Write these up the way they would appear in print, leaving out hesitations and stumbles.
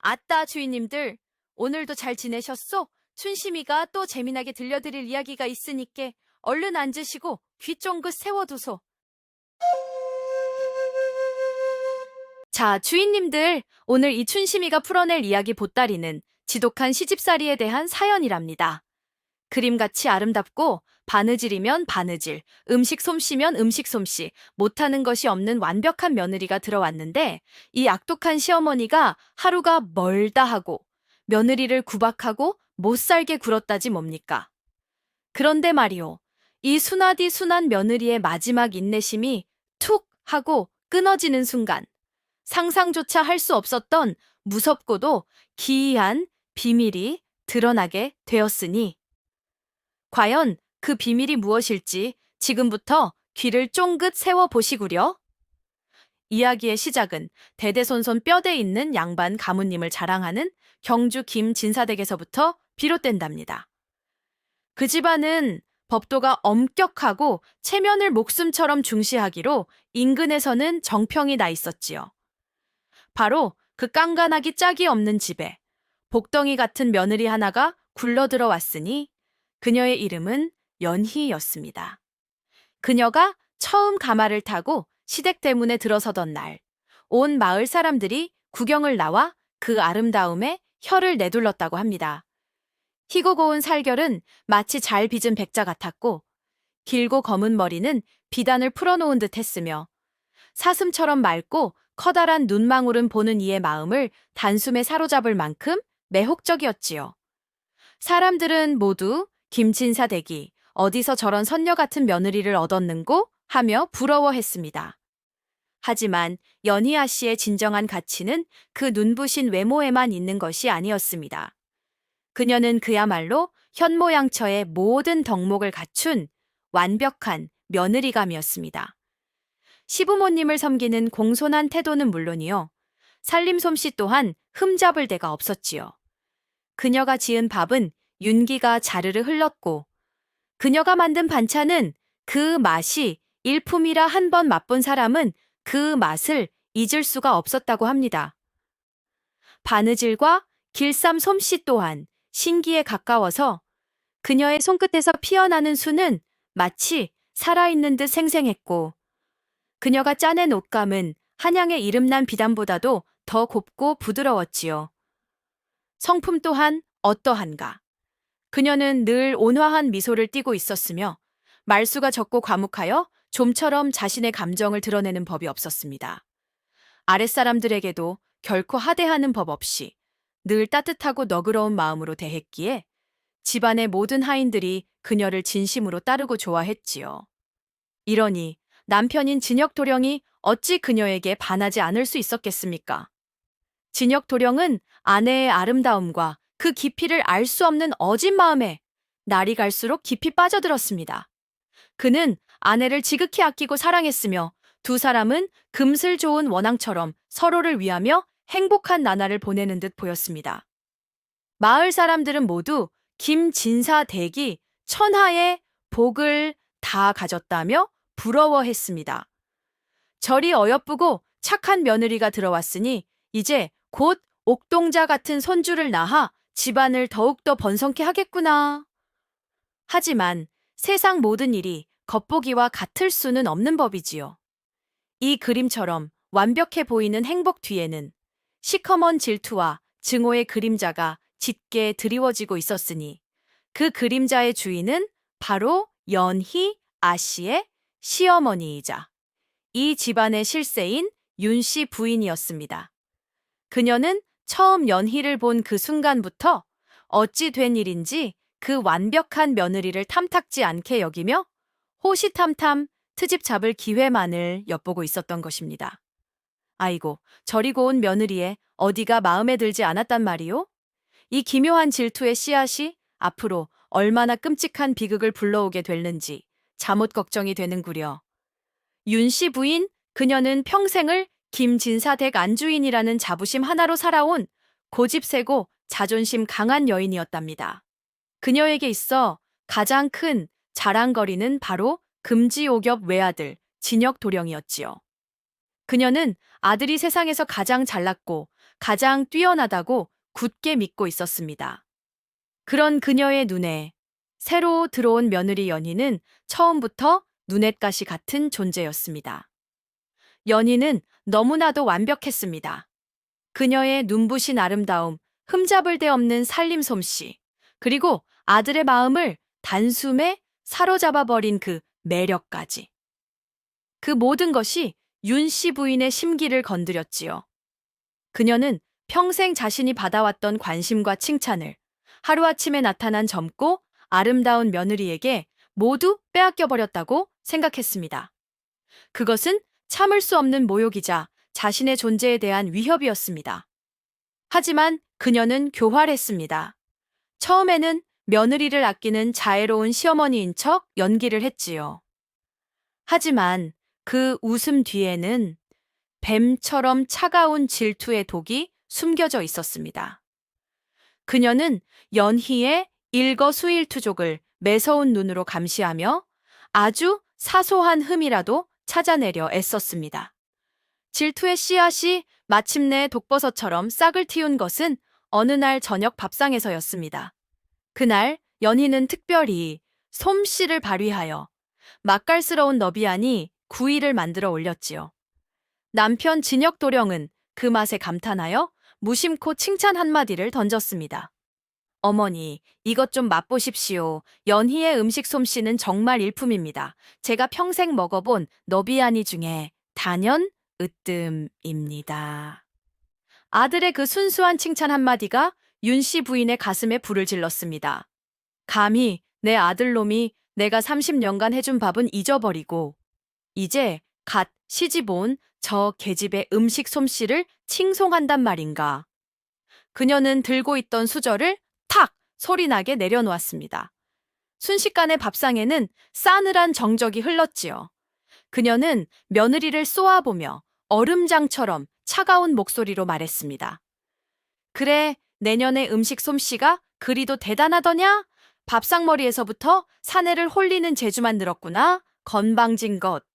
아따, 주인님들. 오늘도 잘 지내셨소? 춘심이가 또 재미나게 들려드릴 이야기가 있으니께 얼른 앉으시고 귀 쫑긋 세워두소. 자, 주인님들. 오늘 이 춘심이가 풀어낼 이야기 보따리는 지독한 시집살이에 대한 사연이랍니다. 그림같이 아름답고 바느질이면 바느질, 음식 솜씨면 음식 솜씨, 못하는 것이 없는 완벽한 며느리가 들어왔는데 이 악독한 시어머니가 하루가 멀다 하고 며느리를 구박하고 못살게 굴었다지 뭡니까? 그런데 말이오, 이 순하디 순한 며느리의 마지막 인내심이 툭 하고 끊어지는 순간 상상조차 할 수 없었던 무섭고도 기이한 비밀이 드러나게 되었으니 과연 그 비밀이 무엇일지 지금부터 귀를 쫑긋 세워보시구려. 이야기의 시작은 대대손손 뼈대 있는 양반 가문님을 자랑하는 경주 김진사댁에서부터 비롯된답니다. 그 집안은 법도가 엄격하고 체면을 목숨처럼 중시하기로 인근에서는 정평이 나 있었지요. 바로 그 깐깐하기 짝이 없는 집에 복덩이 같은 며느리 하나가 굴러들어왔으니 그녀의 이름은 연희였습니다. 그녀가 처음 가마를 타고 시댁대문에 들어서던 날, 온 마을 사람들이 구경을 나와 그 아름다움에 혀를 내둘렀다고 합니다. 희고 고운 살결은 마치 잘 빚은 백자 같았고, 길고 검은 머리는 비단을 풀어놓은 듯 했으며, 사슴처럼 맑고 커다란 눈망울은 보는 이의 마음을 단숨에 사로잡을 만큼 매혹적이었지요. 사람들은 모두 김진사 댁이 어디서 저런 선녀 같은 며느리를 얻었는고 하며 부러워했습니다. 하지만 연희아 씨의 진정한 가치는 그 눈부신 외모에만 있는 것이 아니었습니다. 그녀는 그야말로 현모양처의 모든 덕목을 갖춘 완벽한 며느리감이었습니다. 시부모님을 섬기는 공손한 태도는 물론이요, 살림솜씨 또한 흠잡을 데가 없었지요. 그녀가 지은 밥은 윤기가 자르르 흘렀고 그녀가 만든 반찬은 그 맛이 일품이라 한 번 맛본 사람은 그 맛을 잊을 수가 없었다고 합니다. 바느질과 길쌈 솜씨 또한 신기에 가까워서 그녀의 손끝에서 피어나는 수는 마치 살아있는 듯 생생했고 그녀가 짜낸 옷감은 한양의 이름난 비단보다도 더 곱고 부드러웠지요. 성품 또한 어떠한가. 그녀는 늘 온화한 미소를 띠고 있었으며 말수가 적고 과묵하여 좀처럼 자신의 감정을 드러내는 법이 없었습니다. 아랫사람들에게도 결코 하대하는 법 없이 늘 따뜻하고 너그러운 마음으로 대했기에 집안의 모든 하인들이 그녀를 진심으로 따르고 좋아했지요. 이러니 남편인 진역도령이 어찌 그녀에게 반하지 않을 수 있었겠습니까? 진역도령은 아내의 아름다움과 그 깊이를 알 수 없는 어진 마음에 날이 갈수록 깊이 빠져들었습니다. 그는 아내를 지극히 아끼고 사랑했으며 두 사람은 금슬 좋은 원앙처럼 서로를 위하며 행복한 나날을 보내는 듯 보였습니다. 마을 사람들은 모두 김진사 댁이 천하의 복을 다 가졌다며 부러워했습니다. 절이 어여쁘고 착한 며느리가 들어왔으니 이제 곧 옥동자 같은 손주를 낳아 집안을 더욱더 번성케 하겠구나. 하지만 세상 모든 일이 겉보기와 같을 수는 없는 법이지요. 이 그림처럼 완벽해 보이는 행복 뒤에는 시커먼 질투와 증오의 그림자가 짙게 드리워지고 있었으니 그 그림자의 주인은 바로 연희 아씨의 시어머니이자 이 집안의 실세인 윤씨 부인이었습니다. 그녀는 처음 연희를 본 그 순간부터 어찌 된 일인지 그 완벽한 며느리를 탐탁지 않게 여기며 호시탐탐 트집 잡을 기회만을 엿보고 있었던 것입니다. 아이고, 저리 고운 며느리에 어디가 마음에 들지 않았단 말이오? 이 기묘한 질투의 씨앗이 앞으로 얼마나 끔찍한 비극을 불러오게 될는지 잠옷 걱정이 되는구려. 윤씨 부인, 그녀는 평생을 김진사댁 안주인이라는 자부심 하나로 살아온 고집세고 자존심 강한 여인이었답니다. 그녀에게 있어 가장 큰 자랑거리는 바로 금지옥엽 외아들 진역도령이었지요. 그녀는 아들이 세상에서 가장 잘났고 가장 뛰어나다고 굳게 믿고 있었습니다. 그런 그녀의 눈에 새로 들어온 며느리 연희는 처음부터 눈엣가시 같은 존재였습니다. 연희는 너무나도 완벽했습니다. 그녀의 눈부신 아름다움, 흠잡을 데 없는 살림 솜씨, 그리고 아들의 마음을 단숨에 사로잡아 버린 그 매력까지. 그 모든 것이 윤 씨 부인의 심기를 건드렸지요. 그녀는 평생 자신이 받아왔던 관심과 칭찬을 하루아침에 나타난 젊고 아름다운 며느리에게 모두 빼앗겨 버렸다고 생각했습니다. 그것은 참을 수 없는 모욕이자 자신의 존재에 대한 위협이었습니다. 하지만 그녀는 교활했습니다. 처음에는 며느리를 아끼는 자애로운 시어머니인 척 연기를 했지요. 하지만 그 웃음 뒤에는 뱀처럼 차가운 질투의 독이 숨겨져 있었습니다. 그녀는 연희의 일거수일투족을 매서운 눈으로 감시하며 아주 사소한 흠이라도 찾아내려 애썼습니다. 질투의 씨앗이 마침내 독버섯처럼 싹을 틔운 것은 어느 날 저녁 밥상에서였습니다. 그날 연희는 특별히 솜씨를 발휘하여 맛깔스러운 너비아니 구이를 만들어 올렸지요. 남편 진혁도령은 그 맛에 감탄하여 무심코 칭찬 한마디를 던졌습니다. 어머니, 이것 좀 맛보십시오. 연희의 음식 솜씨는 정말 일품입니다. 제가 평생 먹어본 너비아니 중에 단연 으뜸입니다. 아들의 그 순수한 칭찬 한마디가 윤 씨 부인의 가슴에 불을 질렀습니다. 감히 내 아들놈이 내가 30년간 해준 밥은 잊어버리고 이제 갓 시집 온 저 계집의 음식 솜씨를 칭송한단 말인가. 그녀는 들고 있던 수저를 탁 소리나게 내려놓았습니다. 순식간에 밥상에는 싸늘한 정적이 흘렀지요. 그녀는 며느리를 쏘아보며 얼음장처럼 차가운 목소리로 말했습니다. 그래, 내년에 음식 솜씨가 그리도 대단하더냐? 밥상머리에서부터 사내를 홀리는 재주만 늘었구나. 건방진 것.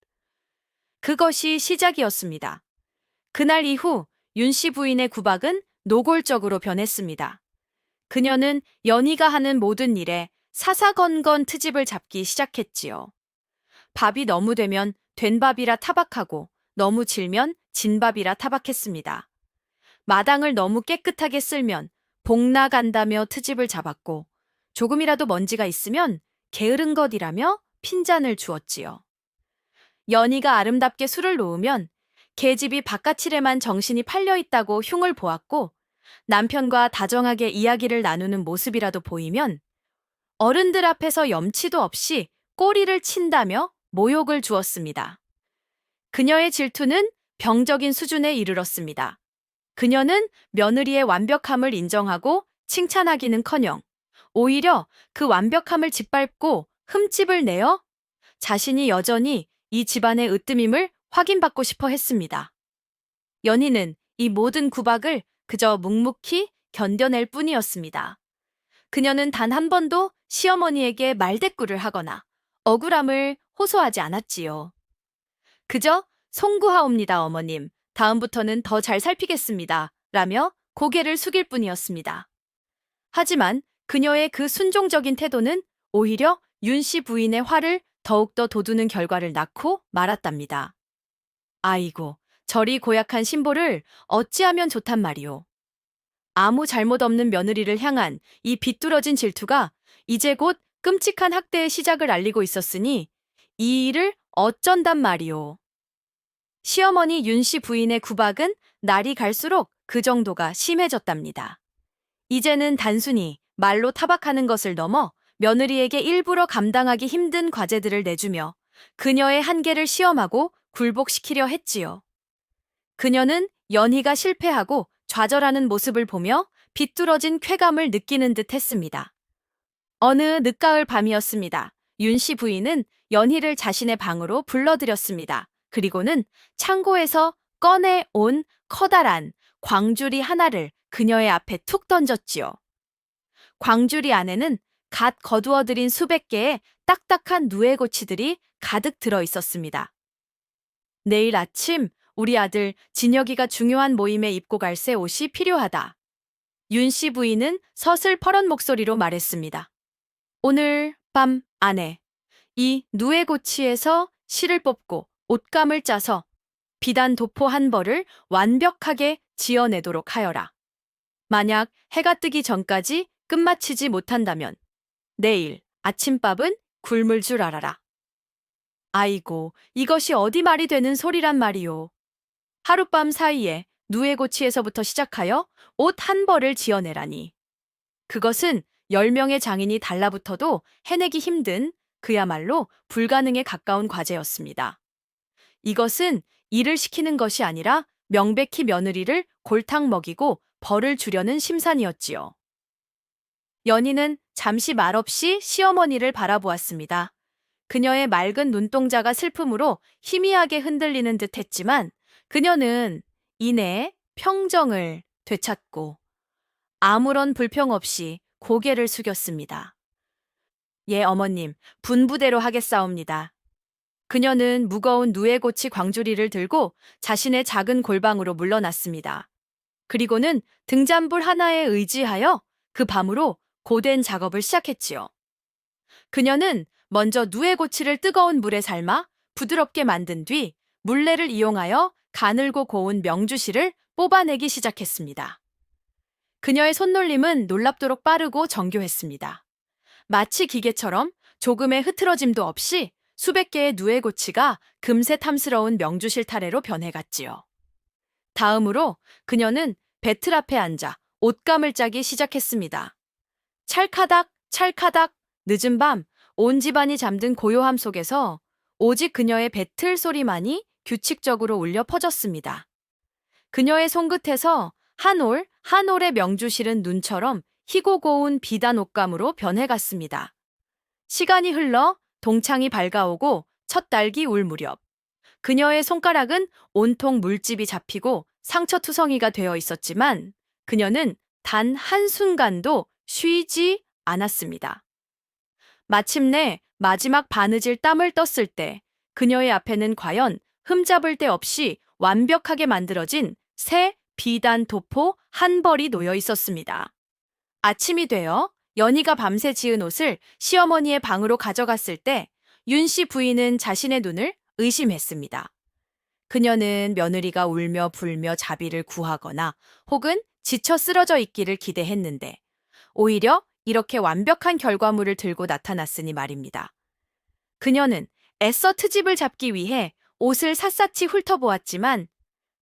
그것이 시작이었습니다. 그날 이후 윤 씨 부인의 구박은 노골적으로 변했습니다. 그녀는 연희가 하는 모든 일에 사사건건 트집을 잡기 시작했지요. 밥이 너무 되면 된 밥이라 타박하고 너무 질면 진밥이라 타박했습니다. 마당을 너무 깨끗하게 쓸면 복 나간다며 트집을 잡았고 조금이라도 먼지가 있으면 게으른 것이라며 핀잔을 주었지요. 연희가 아름답게 술을 놓으면 계집이 바깥일에만 정신이 팔려 있다고 흉을 보았고 남편과 다정하게 이야기를 나누는 모습이라도 보이면 어른들 앞에서 염치도 없이 꼬리를 친다며 모욕을 주었습니다. 그녀의 질투는 병적인 수준에 이르렀습니다. 그녀는 며느리의 완벽함을 인정하고 칭찬하기는커녕 오히려 그 완벽함을 짓밟고 흠집을 내어 자신이 여전히 이 집안의 으뜸임을 확인받고 싶어 했습니다. 연희는 이 모든 구박을 그저 묵묵히 견뎌낼 뿐이었습니다. 그녀는 단 한 번도 시어머니에게 말대꾸를 하거나 억울함을 호소하지 않았지요. 그저 송구하옵니다, 어머님. 다음부터는 더 잘 살피겠습니다. 라며 고개를 숙일 뿐이었습니다. 하지만 그녀의 그 순종적인 태도는 오히려 윤 씨 부인의 화를 더욱더 돋우는 결과를 낳고 말았답니다. 아이고, 저리 고약한 신보를 어찌하면 좋단 말이오. 아무 잘못 없는 며느리를 향한 이 비뚤어진 질투가 이제 곧 끔찍한 학대의 시작을 알리고 있었으니 이 일을 어쩐단 말이오. 시어머니 윤 씨 부인의 구박은 날이 갈수록 그 정도가 심해졌답니다. 이제는 단순히 말로 타박하는 것을 넘어 며느리에게 일부러 감당하기 힘든 과제들을 내주며 그녀의 한계를 시험하고 굴복시키려 했지요. 그녀는 연희가 실패하고 좌절하는 모습을 보며 비뚤어진 쾌감을 느끼는 듯 했습니다. 어느 늦가을 밤이었습니다. 윤 씨 부인은 연희를 자신의 방으로 불러들였습니다. 그리고는 창고에서 꺼내온 커다란 광주리 하나를 그녀의 앞에 툭 던졌지요. 광주리 안에는 갓 거두어들인 수백 개의 딱딱한 누에고치들이 가득 들어 있었습니다. 내일 아침 우리 아들 진혁이가 중요한 모임에 입고 갈 새 옷이 필요하다. 윤 씨 부인은 서슬퍼런 목소리로 말했습니다. 오늘 밤 안에 이 누에고치에서 실을 뽑고 옷감을 짜서 비단 도포 한 벌을 완벽하게 지어내도록 하여라. 만약 해가 뜨기 전까지 끝마치지 못한다면 내일 아침밥은 굶을 줄 알아라. 아이고, 이것이 어디 말이 되는 소리란 말이오. 하룻밤 사이에 누에고치에서부터 시작하여 옷 한 벌을 지어내라니. 그것은 10명의 장인이 달라붙어도 해내기 힘든 그야말로 불가능에 가까운 과제였습니다. 이것은 일을 시키는 것이 아니라 명백히 며느리를 골탕 먹이고 벌을 주려는 심산이었지요. 연희는 잠시 말없이 시어머니를 바라보았습니다. 그녀의 맑은 눈동자가 슬픔으로 희미하게 흔들리는 듯 했지만 그녀는 이내 평정을 되찾고 아무런 불평 없이 고개를 숙였습니다. 예, 어머님, 분부대로 하겠사옵니다. 그녀는 무거운 누에고치 광주리를 들고 자신의 작은 골방으로 물러났습니다. 그리고는 등잔불 하나에 의지하여 그 밤으로 고된 작업을 시작했지요. 그녀는 먼저 누에고치를 뜨거운 물에 삶아 부드럽게 만든 뒤 물레를 이용하여 가늘고 고운 명주실을 뽑아내기 시작했습니다. 그녀의 손놀림은 놀랍도록 빠르고 정교했습니다. 마치 기계처럼 조금의 흐트러짐도 없이 수백 개의 누에고치가 금세 탐스러운 명주실 타래로 변해갔지요. 다음으로 그녀는 배틀 앞에 앉아 옷감을 짜기 시작했습니다. 찰카닥, 찰카닥, 늦은 밤 온 집안이 잠든 고요함 속에서 오직 그녀의 배틀 소리만이 규칙적으로 울려 퍼졌습니다. 그녀의 손끝에서 한 올, 한 올의 명주실은 눈처럼 희고 고운 비단 옷감으로 변해갔습니다. 시간이 흘러 동창이 밝아오고 첫 달기 울 무렵 그녀의 손가락은 온통 물집이 잡히고 상처투성이가 되어 있었지만 그녀는 단 한순간도 쉬지 않았습니다. 마침내 마지막 바느질 땀을 떴을 때 그녀의 앞에는 과연 흠잡을 데 없이 완벽하게 만들어진 새 비단 도포 한 벌이 놓여 있었습니다. 아침이 되어 연희가 밤새 지은 옷을 시어머니의 방으로 가져갔을 때 윤 씨 부인은 자신의 눈을 의심했습니다. 그녀는 며느리가 울며 불며 자비를 구하거나 혹은 지쳐 쓰러져 있기를 기대했는데 오히려 이렇게 완벽한 결과물을 들고 나타났으니 말입니다. 그녀는 애써 트집을 잡기 위해 옷을 샅샅이 훑어보았지만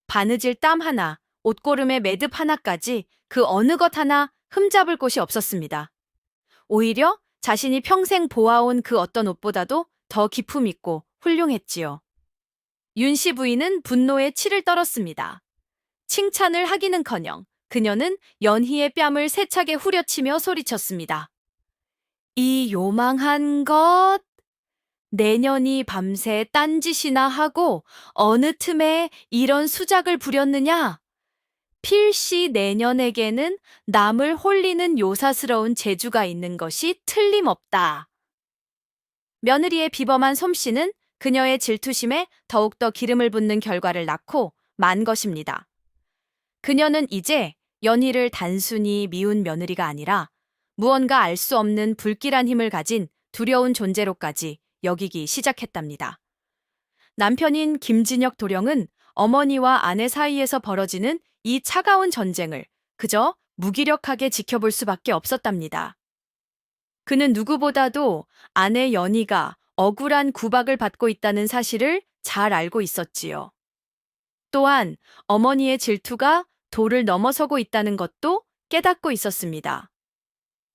바느질 땀 하나, 옷고름의 매듭 하나까지 그 어느 것 하나 흠잡을 곳이 없었습니다. 오히려 자신이 평생 보아온 그 어떤 옷보다도 더 기품 있고 훌륭했지요. 윤 씨 부인은 분노에 치를 떨었습니다. 칭찬을 하기는커녕 그녀는 연희의 뺨을 세차게 후려치며 소리쳤습니다. 이 요망한 것! 내년이 밤새 딴짓이나 하고 어느 틈에 이런 수작을 부렸느냐? 필시 내년에게는 남을 홀리는 요사스러운 재주가 있는 것이 틀림없다. 며느리의 비범한 솜씨는 그녀의 질투심에 더욱더 기름을 붓는 결과를 낳고 만 것입니다. 그녀는 이제 연희를 단순히 미운 며느리가 아니라 무언가 알 수 없는 불길한 힘을 가진 두려운 존재로까지 여기기 시작했답니다. 남편인 김진혁 도령은 어머니와 아내 사이에서 벌어지는 이 차가운 전쟁을 그저 무기력하게 지켜볼 수밖에 없었답니다. 그는 누구보다도 아내 연희가 억울한 구박을 받고 있다는 사실을 잘 알고 있었지요. 또한 어머니의 질투가 도를 넘어서고 있다는 것도 깨닫고 있었습니다.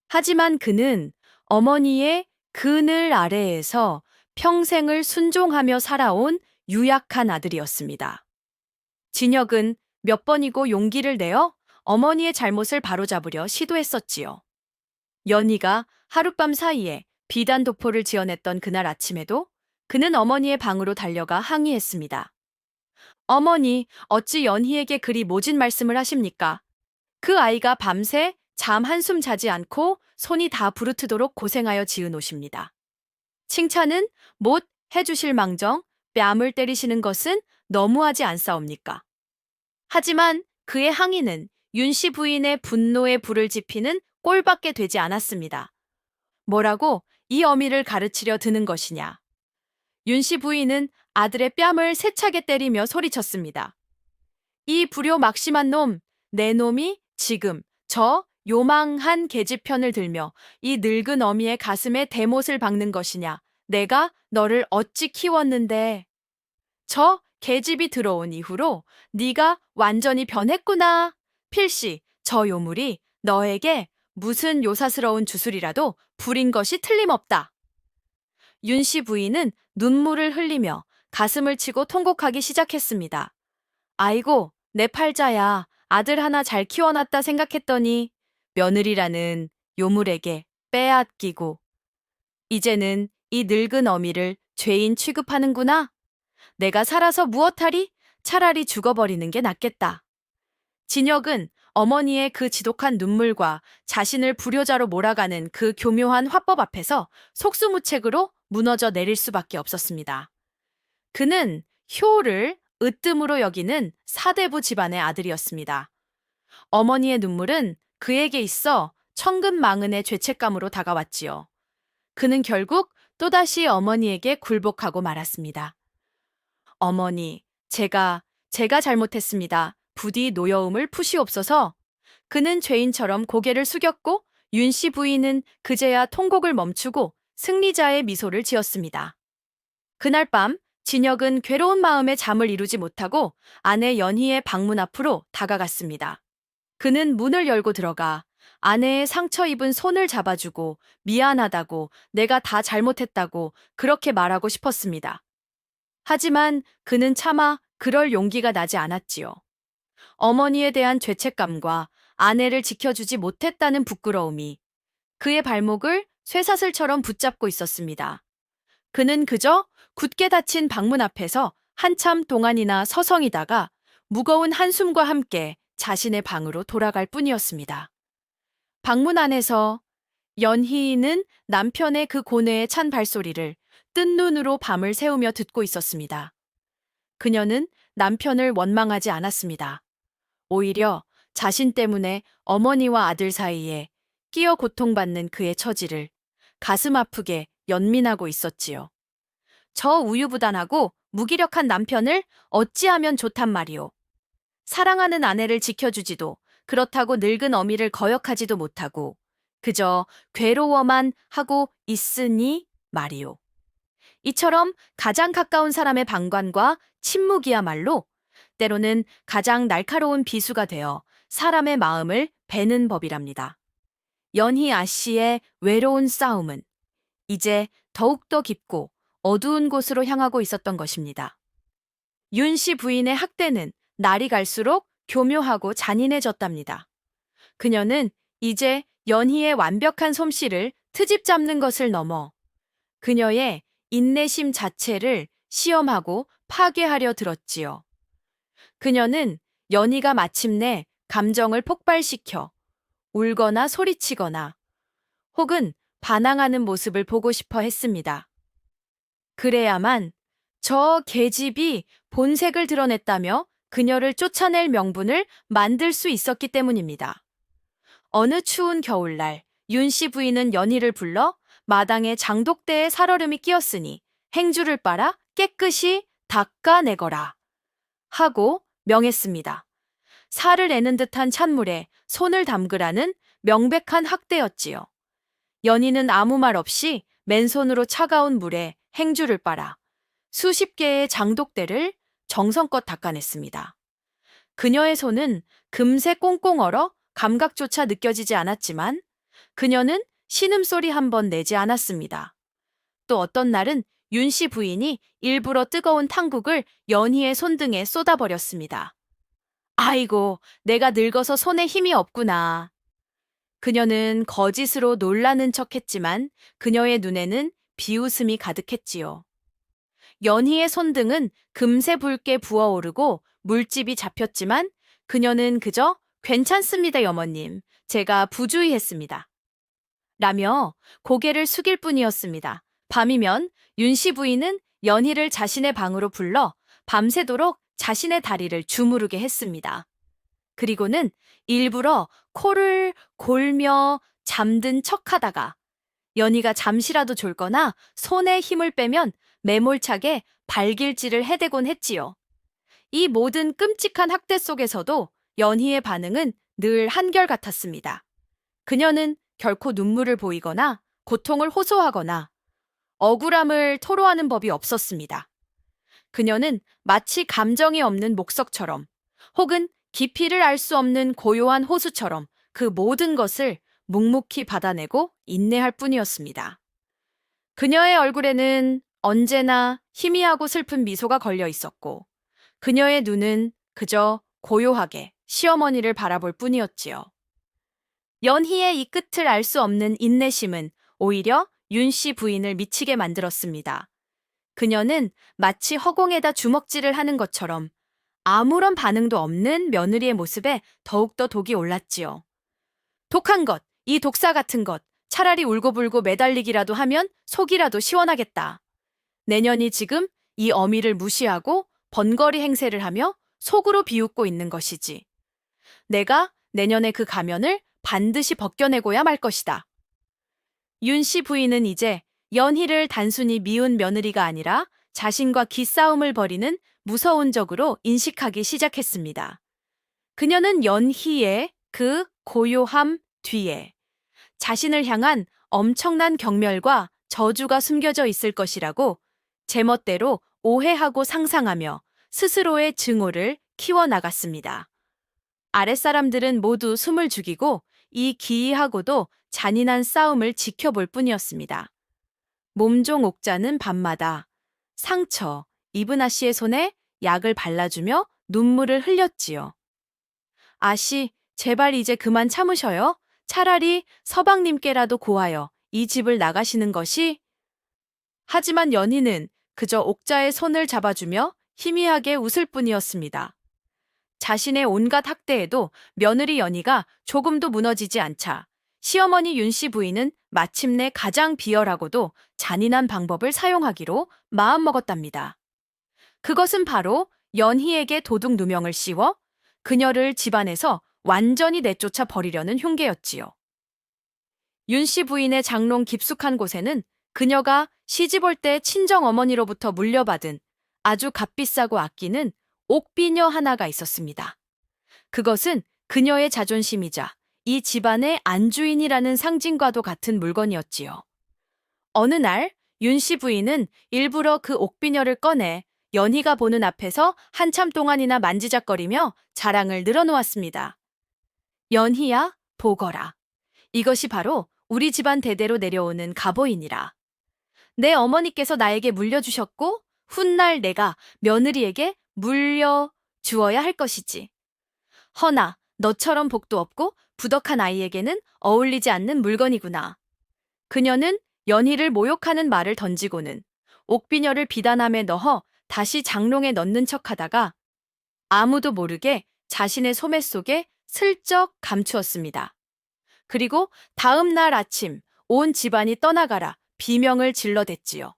하지만 그는 어머니의 그늘 아래에서 평생을 순종하며 살아온 유약한 아들이었습니다. 진혁은 몇 번이고 용기를 내어 어머니의 잘못을 바로잡으려 시도했었지요. 연희가 하룻밤 사이에 비단 도포를 지어냈던 그날 아침에도 그는 어머니의 방으로 달려가 항의했습니다. 어머니, 어찌 연희에게 그리 모진 말씀을 하십니까? 그 아이가 밤새 잠 한숨 자지 않고 손이 다 부르트도록 고생하여 지은 옷입니다. 칭찬은 못 해주실 망정 뺨을 때리시는 것은 너무하지 않사옵니까? 하지만 그의 항의는 윤 씨 부인의 분노에 불을 지피는 꼴밖에 되지 않았습니다. 뭐라고 이 어미를 가르치려 드는 것이냐? 윤 씨 부인은 아들의 뺨을 세차게 때리며 소리쳤습니다. 이 불효막심한 놈, 내 놈이 지금 저 요망한 계집편을 들며 이 늙은 어미의 가슴에 대못을 박는 것이냐? 내가 너를 어찌 키웠는데? 저 계집이 들어온 이후로 네가 완전히 변했구나. 필시 저 요물이 너에게 무슨 요사스러운 주술이라도 부린 것이 틀림없다. 윤 씨 부인은 눈물을 흘리며 가슴을 치고 통곡하기 시작했습니다. 아이고, 내 팔자야. 아들 하나 잘 키워놨다 생각했더니 며느리라는 요물에게 빼앗기고 이제는 이 늙은 어미를 죄인 취급하는구나. 내가 살아서 무엇하리? 차라리 죽어버리는 게 낫겠다. 진혁은 어머니의 그 지독한 눈물과 자신을 불효자로 몰아가는 그 교묘한 화법 앞에서 속수무책으로 무너져 내릴 수밖에 없었습니다. 그는 효를 으뜸으로 여기는 사대부 집안의 아들이었습니다. 어머니의 눈물은 그에게 있어 천근만근의 죄책감으로 다가왔지요. 그는 결국 또다시 어머니에게 굴복하고 말았습니다. 어머니, 제가 잘못했습니다. 부디 노여움을 푸시옵소서. 그는 죄인처럼 고개를 숙였고 윤 씨 부인은 그제야 통곡을 멈추고 승리자의 미소를 지었습니다. 그날 밤 진혁은 괴로운 마음에 잠을 이루지 못하고 아내 연희의 방문 앞으로 다가갔습니다. 그는 문을 열고 들어가 아내의 상처 입은 손을 잡아주고 미안하다고 내가 다 잘못했다고 그렇게 말하고 싶었습니다. 하지만 그는 차마 그럴 용기가 나지 않았지요. 어머니에 대한 죄책감과 아내를 지켜주지 못했다는 부끄러움이 그의 발목을 쇠사슬처럼 붙잡고 있었습니다. 그는 그저 굳게 닫힌 방문 앞에서 한참 동안이나 서성이다가 무거운 한숨과 함께 자신의 방으로 돌아갈 뿐이었습니다. 방문 안에서 연희는 남편의 그 고뇌에 찬 발소리를 뜬 눈으로 밤을 새우며 듣고 있었습니다. 그녀는 남편을 원망하지 않았습니다. 오히려 자신 때문에 어머니와 아들 사이에 끼어 고통받는 그의 처지를 가슴 아프게 연민하고 있었지요. 저 우유부단하고 무기력한 남편을 어찌하면 좋단 말이오. 사랑하는 아내를 지켜주지도 그렇다고 늙은 어미를 거역하지도 못하고 그저 괴로워만 하고 있으니 말이오. 이처럼 가장 가까운 사람의 방관과 침묵이야말로 때로는 가장 날카로운 비수가 되어 사람의 마음을 베는 법이랍니다. 연희 아씨의 외로운 싸움은 이제 더욱더 깊고 어두운 곳으로 향하고 있었던 것입니다. 윤 씨 부인의 학대는 날이 갈수록 교묘하고 잔인해졌답니다. 그녀는 이제 연희의 완벽한 솜씨를 트집 잡는 것을 넘어 그녀의 인내심 자체를 시험하고 파괴하려 들었지요. 그녀는 연희가 마침내 감정을 폭발시켜 울거나 소리치거나 혹은 반항하는 모습을 보고 싶어 했습니다. 그래야만 저 계집이 본색을 드러냈다며 그녀를 쫓아낼 명분을 만들 수 있었기 때문입니다. 어느 추운 겨울날 윤 씨 부인은 연희를 불러 마당에 장독대에 살얼음이 끼었으니 행주를 빨아 깨끗이 닦아내거라 하고 명했습니다. 살을 내는 듯한 찬물에 손을 담그라는 명백한 학대였지요. 연희는 아무 말 없이 맨손으로 차가운 물에 행주를 빨아 수십 개의 장독대를 정성껏 닦아냈습니다. 그녀의 손은 금세 꽁꽁 얼어 감각조차 느껴지지 않았지만 그녀는 신음소리 한 번 내지 않았습니다. 또 어떤 날은 윤 씨 부인이 일부러 뜨거운 탕국을 연희의 손등에 쏟아버렸습니다. 아이고, 내가 늙어서 손에 힘이 없구나. 그녀는 거짓으로 놀라는 척했지만 그녀의 눈에는 비웃음이 가득했지요. 연희의 손등은 금세 붉게 부어오르고 물집이 잡혔지만 그녀는 그저 괜찮습니다, 여머님. 제가 부주의했습니다. 라며 고개를 숙일 뿐이었습니다. 밤이면 윤 씨 부인은 연희를 자신의 방으로 불러 밤새도록 자신의 다리를 주무르게 했습니다. 그리고는 일부러 코를 골며 잠든 척하다가 연희가 잠시라도 졸거나 손에 힘을 빼면 매몰차게 발길질을 해대곤 했지요. 이 모든 끔찍한 학대 속에서도 연희의 반응은 늘 한결같았습니다. 그녀는 결코 눈물을 보이거나 고통을 호소하거나 억울함을 토로하는 법이 없었습니다. 그녀는 마치 감정이 없는 목석처럼 혹은 깊이를 알 수 없는 고요한 호수처럼 그 모든 것을 묵묵히 받아내고 인내할 뿐이었습니다. 그녀의 얼굴에는 언제나 희미하고 슬픈 미소가 걸려 있었고 그녀의 눈은 그저 고요하게 시어머니를 바라볼 뿐이었지요. 연희의 이 끝을 알 수 없는 인내심은 오히려 윤 씨 부인을 미치게 만들었습니다. 그녀는 마치 허공에다 주먹질을 하는 것처럼 아무런 반응도 없는 며느리의 모습에 더욱더 독이 올랐지요. 독한 것, 이 독사 같은 것, 차라리 울고불고 매달리기라도 하면 속이라도 시원하겠다. 내년이 지금 이 어미를 무시하고 번거리 행세를 하며 속으로 비웃고 있는 것이지. 내가 내년에 그 가면을 반드시 벗겨내고야 말 것이다. 윤 씨 부인은 이제 연희를 단순히 미운 며느리가 아니라 자신과 기싸움을 벌이는 무서운 적으로 인식하기 시작했습니다. 그녀는 연희의 그 고요함 뒤에 자신을 향한 엄청난 경멸과 저주가 숨겨져 있을 것이라고 제멋대로 오해하고 상상하며 스스로의 증오를 키워나갔습니다. 아랫사람들은 모두 숨을 죽이고 이 기이하고도 잔인한 싸움을 지켜볼 뿐이었습니다. 몸종 옥자는 밤마다 상처, 입은 아씨의 손에 약을 발라주며 눈물을 흘렸지요. 아씨, 제발 이제 그만 참으셔요. 차라리 서방님께라도 고하여 이 집을 나가시는 것이. 하지만 연희는 그저 옥자의 손을 잡아주며 희미하게 웃을 뿐이었습니다. 자신의 온갖 학대에도 며느리 연희가 조금도 무너지지 않자 시어머니 윤 씨 부인은 마침내 가장 비열하고도 잔인한 방법을 사용하기로 마음먹었답니다. 그것은 바로 연희에게 도둑 누명을 씌워 그녀를 집안에서 완전히 내쫓아 버리려는 흉계였지요. 윤 씨 부인의 장롱 깊숙한 곳에는 그녀가 시집올 때 친정어머니로부터 물려받은 아주 값비싸고 아끼는 옥비녀 하나가 있었습니다. 그것은 그녀의 자존심이자 이 집안의 안주인이라는 상징과도 같은 물건이었지요. 어느 날 윤 씨 부인은 일부러 그 옥비녀를 꺼내 연희가 보는 앞에서 한참 동안이나 만지작거리며 자랑을 늘어놓았습니다. 연희야, 보거라. 이것이 바로 우리 집안 대대로 내려오는 가보이니라. 내 어머니께서 나에게 물려주셨고 훗날 내가 며느리에게 물려주어야 할 것이지. 허나 너처럼 복도 없고 부덕한 아이에게는 어울리지 않는 물건이구나. 그녀는 연희를 모욕하는 말을 던지고는 옥비녀를 비단함에 넣어 다시 장롱에 넣는 척하다가 아무도 모르게 자신의 소매 속에 슬쩍 감추었습니다. 그리고 다음 날 아침 온 집안이 떠나가라 비명을 질러댔지요.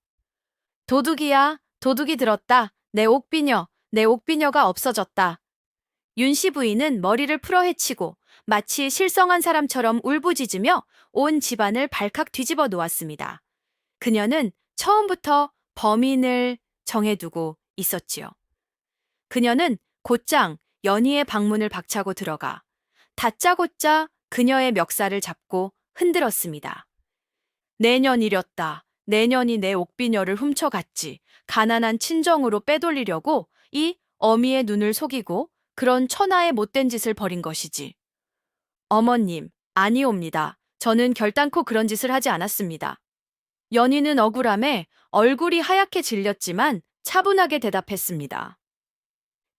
도둑이야, 도둑이 들었다. 내 옥비녀가 없어졌다. 윤 씨 부인은 머리를 풀어헤치고 마치 실성한 사람처럼 울부짖으며 온 집안을 발칵 뒤집어 놓았습니다. 그녀는 처음부터 범인을 정해두고 있었지요. 그녀는 곧장 연희의 방문을 박차고 들어가 다짜고짜 그녀의 멱살을 잡고 흔들었습니다. 내년 이렸다. 내년이 내 옥비녀를 훔쳐갔지. 가난한 친정으로 빼돌리려고 이 어미의 눈을 속이고 그런 천하의 못된 짓을 벌인 것이지. 어머님, 아니옵니다. 저는 결단코 그런 짓을 하지 않았습니다. 연희는 억울함에 얼굴이 하얗게 질렸지만 차분하게 대답했습니다.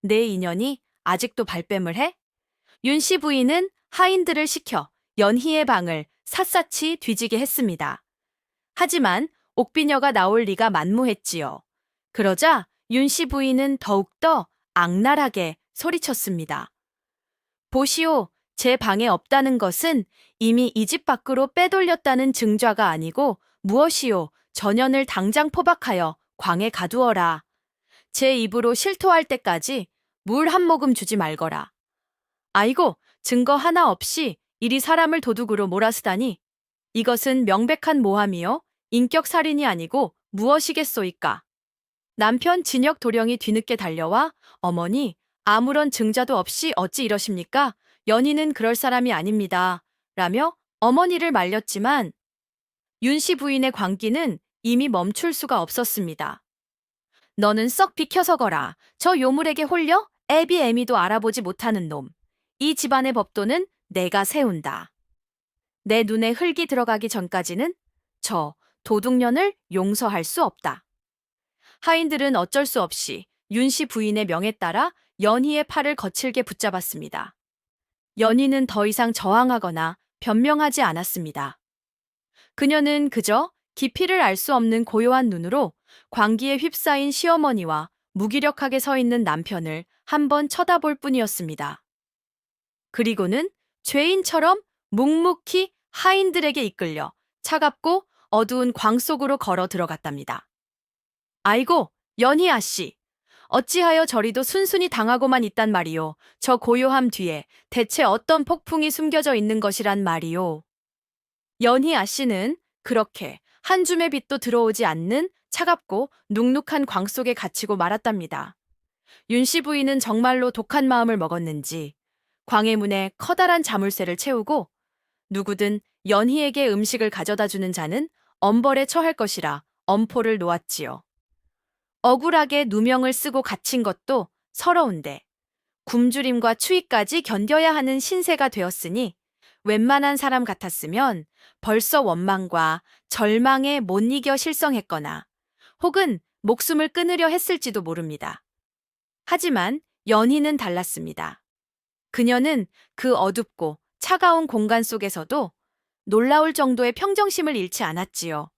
내 인연이 아직도 발뺌을 해? 윤 씨 부인은 하인들을 시켜 연희의 방을 샅샅이 뒤지게 했습니다. 하지만 옥비녀가 나올 리가 만무했지요. 그러자 윤 씨 부인은 더욱더 악랄하게 소리쳤습니다. 보시오, 제 방에 없다는 것은 이미 이 집 밖으로 빼돌렸다는 증좌가 아니고 무엇이오, 전연을 당장 포박하여 광에 가두어라. 제 입으로 실토할 때까지 물 한 모금 주지 말거라. 아이고, 증거 하나 없이 이리 사람을 도둑으로 몰아쓰다니. 이것은 명백한 모함이요. 인격 살인이 아니고 무엇이겠소이까. 남편 진역 도령이 뒤늦게 달려와 어머니, 아무런 증자도 없이 어찌 이러십니까? 연희는 그럴 사람이 아닙니다. 라며 어머니를 말렸지만 윤 씨 부인의 광기는 이미 멈출 수가 없었습니다. 너는 썩 비켜서 거라. 저 요물에게 홀려 애비 애미도 알아보지 못하는 놈. 이 집안의 법도는 내가 세운다. 내 눈에 흙이 들어가기 전까지는 저 도둑년을 용서할 수 없다. 하인들은 어쩔 수 없이 윤 씨 부인의 명에 따라 연희의 팔을 거칠게 붙잡았습니다. 연희는 더 이상 저항하거나 변명하지 않았습니다. 그녀는 그저 깊이를 알 수 없는 고요한 눈으로 광기에 휩싸인 시어머니와 무기력하게 서 있는 남편을 한번 쳐다볼 뿐이었습니다. 그리고는 죄인처럼 묵묵히 하인들에게 이끌려 차갑고 어두운 광 속으로 걸어 들어갔답니다. 아이고, 연희 아씨. 어찌하여 저리도 순순히 당하고만 있단 말이오. 저 고요함 뒤에 대체 어떤 폭풍이 숨겨져 있는 것이란 말이오. 연희 아씨는 그렇게 한 줌의 빛도 들어오지 않는 차갑고 눅눅한 광 속에 갇히고 말았답니다. 윤 씨 부인은 정말로 독한 마음을 먹었는지 광의 문에 커다란 자물쇠를 채우고 누구든 연희에게 음식을 가져다 주는 자는 엄벌에 처할 것이라 엄포를 놓았지요. 억울하게 누명을 쓰고 갇힌 것도 서러운데 굶주림과 추위까지 견뎌야 하는 신세가 되었으니 웬만한 사람 같았으면 벌써 원망과 절망에 못 이겨 실성했거나 혹은 목숨을 끊으려 했을지도 모릅니다. 하지만 연희는 달랐습니다. 그녀는 그 어둡고 차가운 공간 속에서도 놀라울 정도의 평정심을 잃지 않았지요.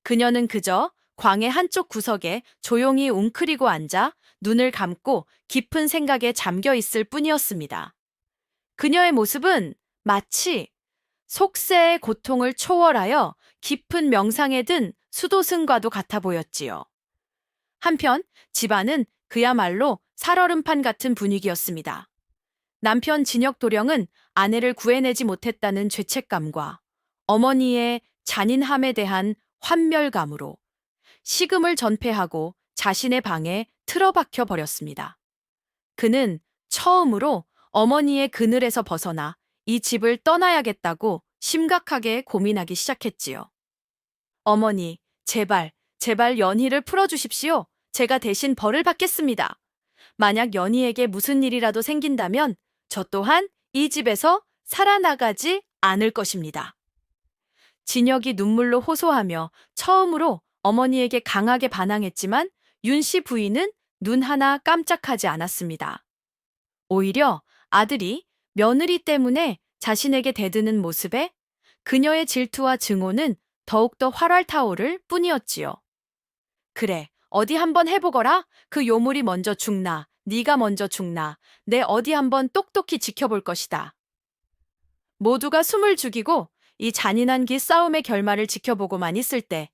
그녀는 그저 광의 한쪽 구석에 조용히 웅크리고 앉아 눈을 감고 깊은 생각에 잠겨 있을 뿐이었습니다. 그녀의 모습은 마치 속세의 고통을 초월하여 깊은 명상에 든 수도승과도 같아 보였지요. 한편 집안은 그야말로 살얼음판 같은 분위기였습니다. 남편 진역 도령은 아내를 구해내지 못했다는 죄책감과 어머니의 잔인함에 대한 환멸감으로 식음을 전폐하고 자신의 방에 틀어박혀 버렸습니다. 그는 처음으로 어머니의 그늘에서 벗어나 이 집을 떠나야겠다고 심각하게 고민하기 시작했지요. 어머니, 제발, 제발 연희를 풀어주십시오. 제가 대신 벌을 받겠습니다. 만약 연희에게 무슨 일이라도 생긴다면 저 또한 이 집에서 살아나가지 않을 것입니다. 진혁이 눈물로 호소하며 처음으로 어머니에게 강하게 반항했지만 윤 씨 부인은 눈 하나 깜짝하지 않았습니다. 오히려 아들이 며느리 때문에 자신에게 대드는 모습에 그녀의 질투와 증오는 더욱더 활활 타오를 뿐이었지요. 그래, 어디 한번 해보거라. 그 요물이 먼저 죽나, 네가 먼저 죽나, 내 어디 한번 똑똑히 지켜볼 것이다. 모두가 숨을 죽이고 이 잔인한 기싸움의 결말을 지켜보고만 있을 때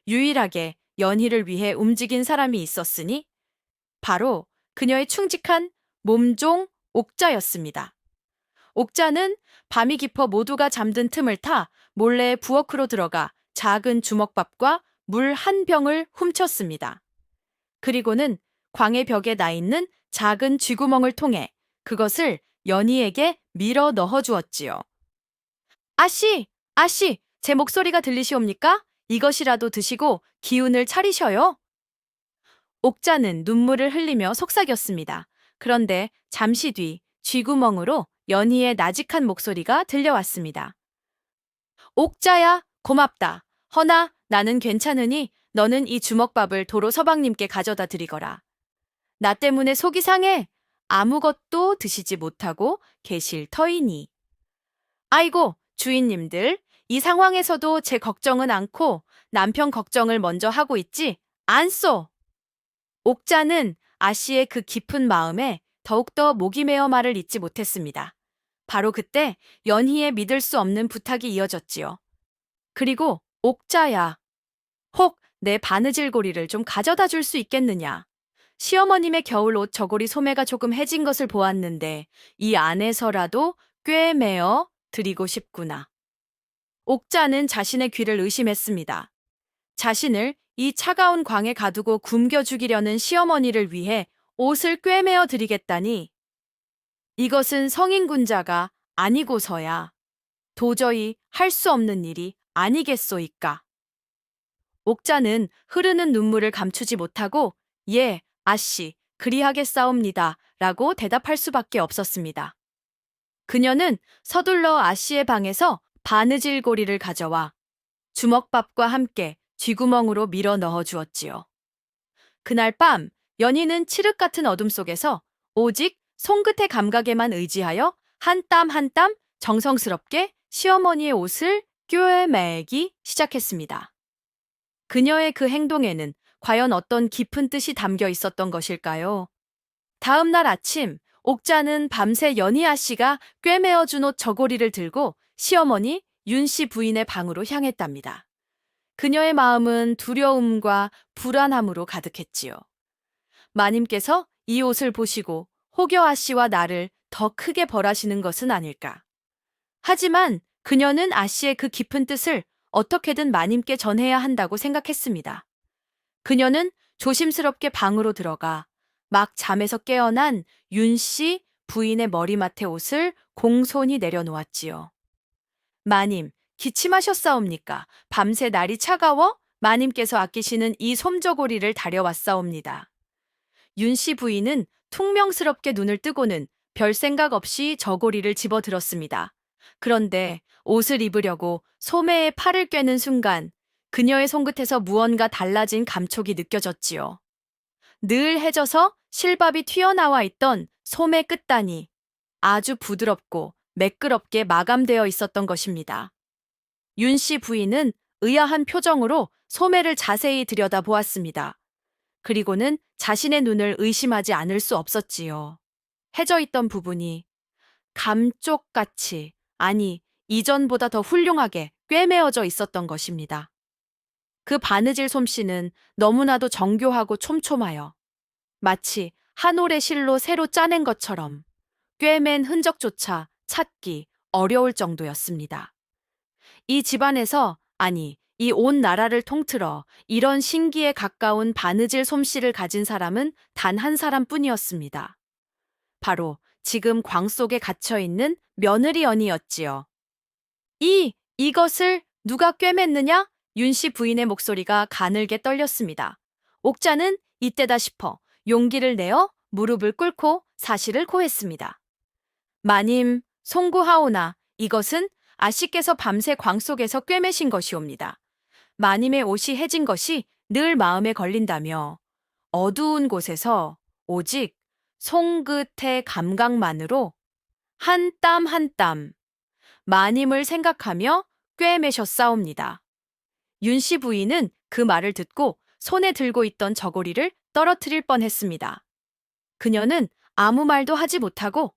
유일하게 연희를 위해 움직인 사람이 있었으니 바로 그녀의 충직한 몸종 옥자였습니다. 옥자는 밤이 깊어 모두가 잠든 틈을 타 몰래 부엌으로 들어가 작은 주먹밥과 물 한 병을 훔쳤습니다. 그리고는 광의 벽에 나 있는 작은 쥐구멍을 통해 그것을 연희에게 밀어 넣어 주었지요. 아씨, 아씨, 제 목소리가 들리시옵니까? 이것이라도 드시고 기운을 차리셔요. 옥자는 눈물을 흘리며 속삭였습니다. 그런데 잠시 뒤 쥐구멍으로 연희의 나직한 목소리가 들려왔습니다. 옥자야, 고맙다. 허나 나는 괜찮으니 너는 이 주먹밥을 도로 서방님께 가져다 드리거라. 나 때문에 속이 상해. 아무것도 드시지 못하고 계실 터이니. 아이고, 주인님들, 이 상황에서도 제 걱정은 않고 남편 걱정을 먼저 하고 있지 않소. 옥자는 아씨의 그 깊은 마음에 더욱더 목이 메어 말을 잇지 못했습니다. 바로 그때 연희의 믿을 수 없는 부탁이 이어졌지요. 그리고 옥자야. 혹 내 바느질고리를 좀 가져다 줄 수 있겠느냐? 시어머님의 겨울옷 저고리 소매가 조금 해진 것을 보았는데 이 안에서라도 꿰매어 드리고 싶구나. 옥자는 자신의 귀를 의심했습니다. 자신을 이 차가운 광에 가두고 굶겨 죽이려는 시어머니를 위해 옷을 꿰매어 드리겠다니 이것은 성인군자가 아니고서야 도저히 할 수 없는 일이 아니겠소이까. 옥자는 흐르는 눈물을 감추지 못하고 예, 아씨, 그리하겠사옵니다 라고 대답할 수밖에 없었습니다. 그녀는 서둘러 아씨의 방에서 바느질 고리를 가져와 주먹밥과 함께 쥐구멍으로 밀어 넣어 주었지요. 그날 밤 연희는 칠흑 같은 어둠 속에서 오직 손끝의 감각에만 의지하여 한 땀 한 땀 정성스럽게 시어머니의 옷을 꿰매기 시작했습니다. 그녀의 그 행동에는 과연 어떤 깊은 뜻이 담겨 있었던 것일까요? 다음 날 아침 옥자는 밤새 연희 아씨가 꿰매어준 옷 저고리를 들고 시어머니 윤씨 부인의 방으로 향했답니다. 그녀의 마음은 두려움과 불안함으로 가득했지요. 마님께서 이 옷을 보시고 혹여 아씨와 나를 더 크게 벌하시는 것은 아닐까. 하지만 그녀는 아씨의 그 깊은 뜻을 어떻게든 마님께 전해야 한다고 생각했습니다. 그녀는 조심스럽게 방으로 들어가 막 잠에서 깨어난 윤씨 부인의 머리맡에 옷을 공손히 내려놓았지요. 마님, 기침하셨사옵니까? 밤새 날이 차가워 마님께서 아끼시는 이 솜저고리를 다려왔사옵니다. 윤씨 부인은 퉁명스럽게 눈을 뜨고는 별 생각 없이 저고리를 집어들었습니다. 그런데 옷을 입으려고 소매에 팔을 꿰는 순간 그녀의 손끝에서 무언가 달라진 감촉이 느껴졌지요. 늘 해져서 실밥이 튀어나와 있던 소매 끝단이 아주 부드럽고 매끄럽게 마감되어 있었던 것입니다. 윤씨 부인은 의아한 표정으로 소매를 자세히 들여다보았습니다. 그리고는 자신의 눈을 의심하지 않을 수 없었지요. 해져 있던 부분이 감쪽같이, 아니, 이전보다 더 훌륭하게 꿰매어져 있었던 것입니다. 그 바느질 솜씨는 너무나도 정교하고 촘촘하여 마치 한 올의 실로 새로 짜낸 것처럼 꿰맨 흔적조차 찾기 어려울 정도였습니다. 이 집안에서, 아니, 이 온 나라를 통틀어 이런 신기에 가까운 바느질 솜씨를 가진 사람은 단 한 사람뿐이었습니다. 바로 지금 광 속에 갇혀 있는 며느리 연희였지요. 이것을 누가 꿰맸느냐? 윤씨 부인의 목소리가 가늘게 떨렸습니다. 옥자는 이때다 싶어 용기를 내어 무릎을 꿇고 사실을 고했습니다. 마님, 송구하오나 이것은 아씨께서 밤새 광 속에서 꿰매신 것이옵니다. 마님의 옷이 해진 것이 늘 마음에 걸린다며 어두운 곳에서 오직 손끝의 감각만으로 한 땀 한 땀 마님을 생각하며 꿰매셨사옵니다. 윤씨 부인은 그 말을 듣고 손에 들고 있던 저고리를 떨어뜨릴 뻔했습니다. 그녀는 아무 말도 하지 못하고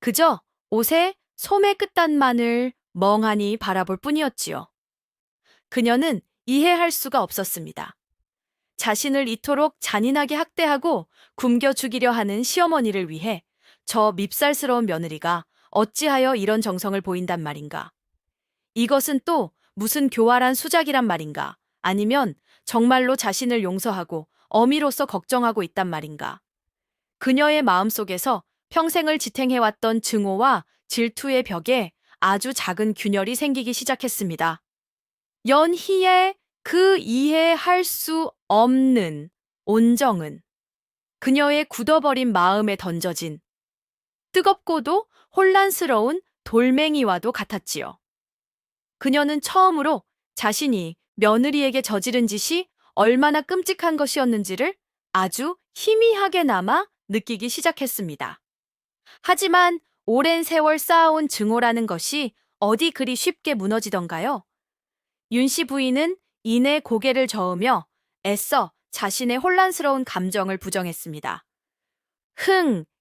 그저 옷의 소매 끝단만을 멍하니 바라볼 뿐이었지요. 그녀는 이해할 수가 없었습니다. 자신을 이토록 잔인하게 학대하고 굶겨 죽이려 하는 시어머니를 위해 저 밉살스러운 며느리가 어찌하여 이런 정성을 보인단 말인가. 이것은 또 무슨 교활한 수작이란 말인가. 아니면 정말로 자신을 용서하고 어미로서 걱정하고 있단 말인가. 그녀의 마음속에서 평생을 지탱해왔던 증오와 질투의 벽에 아주 작은 균열이 생기기 시작했습니다. 연희의 그 이해할 수 없는 온정은 그녀의 굳어버린 마음에 던져진 뜨겁고도 혼란스러운 돌멩이와도 같았지요. 그녀는 처음으로 자신이 며느리에게 저지른 짓이 얼마나 끔찍한 것이었는지를 아주 희미하게나마 느끼기 시작했습니다. 하지만 오랜 세월 쌓아온 증오라는 것이 어디 그리 쉽게 무너지던가요? 윤씨 부인은 이내 고개를 저으며 애써 자신의 혼란스러운 감정을 부정했습니다.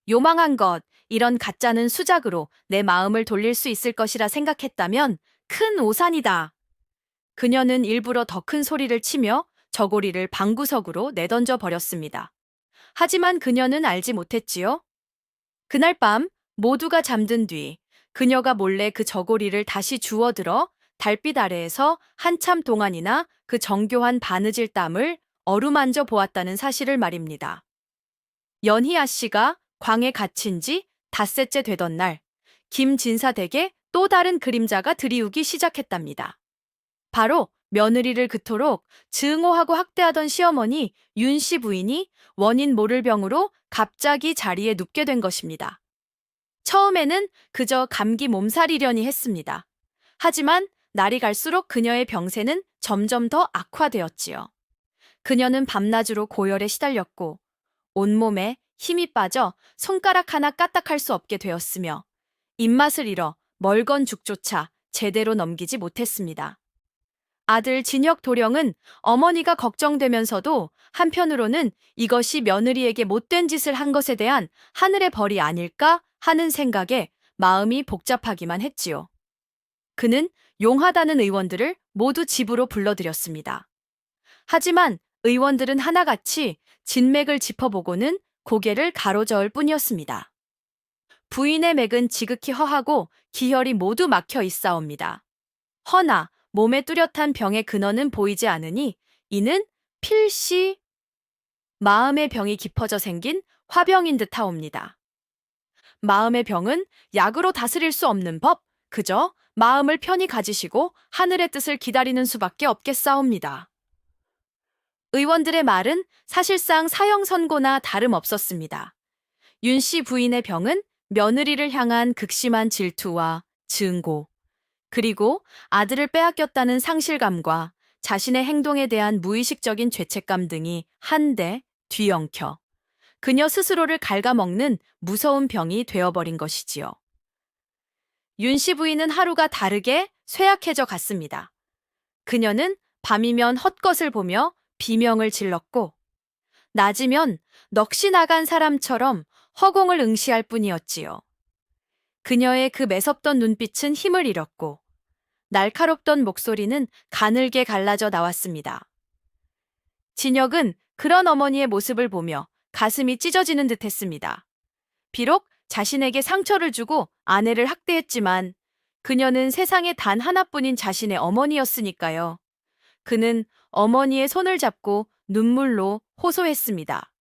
요망한 것, 이런 가짜는 수작으로 내 마음을 돌릴 수 있을 것이라 생각했다면 큰 오산이다. 그녀는 일부러 더 큰 소리를 치며 저고리를 방구석으로 내던져 버렸습니다. 하지만 그녀는 알지 못했지요. 그날 밤 모두가 잠든 뒤 그녀가 몰래 그 저고리를 다시 주워들어 달빛 아래에서 한참 동안이나 그 정교한 바느질 땀을 어루만져 보았다는 사실을 말입니다. 연희아 씨가 광에 갇힌 지 닷새째 되던 날, 김진사 댁에 또 다른 그림자가 들이우기 시작했답니다. 바로 며느리를 그토록 증오하고 학대하던 시어머니 윤 씨 부인이 원인 모를 병으로 갑자기 자리에 눕게 된 것입니다. 처음에는 그저 감기 몸살이려니 했습니다. 하지만 날이 갈수록 그녀의 병세는 점점 더 악화되었지요. 그녀는 밤낮으로 고열에 시달렸고 온몸에 힘이 빠져 손가락 하나 까딱할 수 없게 되었으며 입맛을 잃어 멀건 죽조차 제대로 넘기지 못했습니다. 아들 진혁 도령은 어머니가 걱정되면서도 한편으로는 이것이 며느리에게 못된 짓을 한 것에 대한 하늘의 벌이 아닐까 하는 생각에 마음이 복잡하기만 했지요. 그는 용하다는 의원들을 모두 집으로 불러들였습니다. 하지만 의원들은 하나같이 진맥을 짚어보고는 고개를 가로저을 뿐이었습니다. 부인의 맥은 지극히 허하고 기혈이 모두 막혀 있사옵니다. 허나 몸에 뚜렷한 병의 근원은 보이지 않으니 이는 필시 마음의 병이 깊어져 생긴 화병인 듯하옵니다. 마음의 병은 약으로 다스릴 수 없는 법, 그저 마음을 편히 가지시고 하늘의 뜻을 기다리는 수밖에 없겠사옵니다. 의원들의 말은 사실상 사형 선고나 다름없었습니다. 윤 씨 부인의 병은 며느리를 향한 극심한 질투와 증고, 그리고 아들을 빼앗겼다는 상실감과 자신의 행동에 대한 무의식적인 죄책감 등이 한데 뒤엉켜 그녀 스스로를 갉아먹는 무서운 병이 되어버린 것이지요. 윤 씨 부인은 하루가 다르게 쇠약해져 갔습니다. 그녀는 밤이면 헛것을 보며 비명을 질렀고 낮이면 넋이 나간 사람처럼 허공을 응시할 뿐이었지요. 그녀의 그 매섭던 눈빛은 힘을 잃었고 날카롭던 목소리는 가늘게 갈라져 나왔습니다. 진혁은 그런 어머니의 모습을 보며 가슴이 찢어지는 듯했습니다. 비록 자신에게 상처를 주고 아내를 학대했지만 그녀는 세상에 단 하나뿐인 자신의 어머니였으니까요. 그는 어머니의 손을 잡고 눈물로 호소했습니다.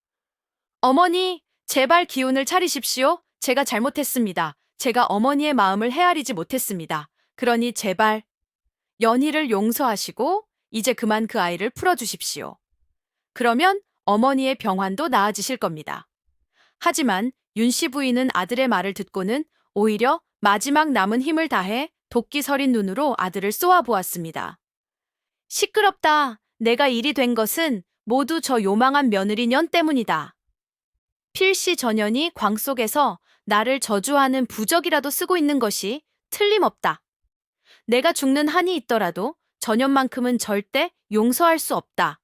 어머니, 제발 기운을 차리십시오. 제가 잘못했습니다. 제가 어머니의 마음을 헤아리지 못했습니다. 그러니 제발 연희를 용서하시고 이제 그만 그 아이를 풀어주십시오. 그러면 어머니의 병환도 나아지실 겁니다. 하지만 윤 씨 부인은 아들의 말을 듣고는 오히려 마지막 남은 힘을 다해 도끼 서린 눈으로 아들을 쏘아보았습니다. 시끄럽다. 내가 일이 된 것은 모두 저 요망한 며느리 년 때문이다. 필시 전연이 광 속에서 나를 저주하는 부적이라도 쓰고 있는 것이 틀림없다. 내가 죽는 한이 있더라도 전연만큼은 절대 용서할 수 없다.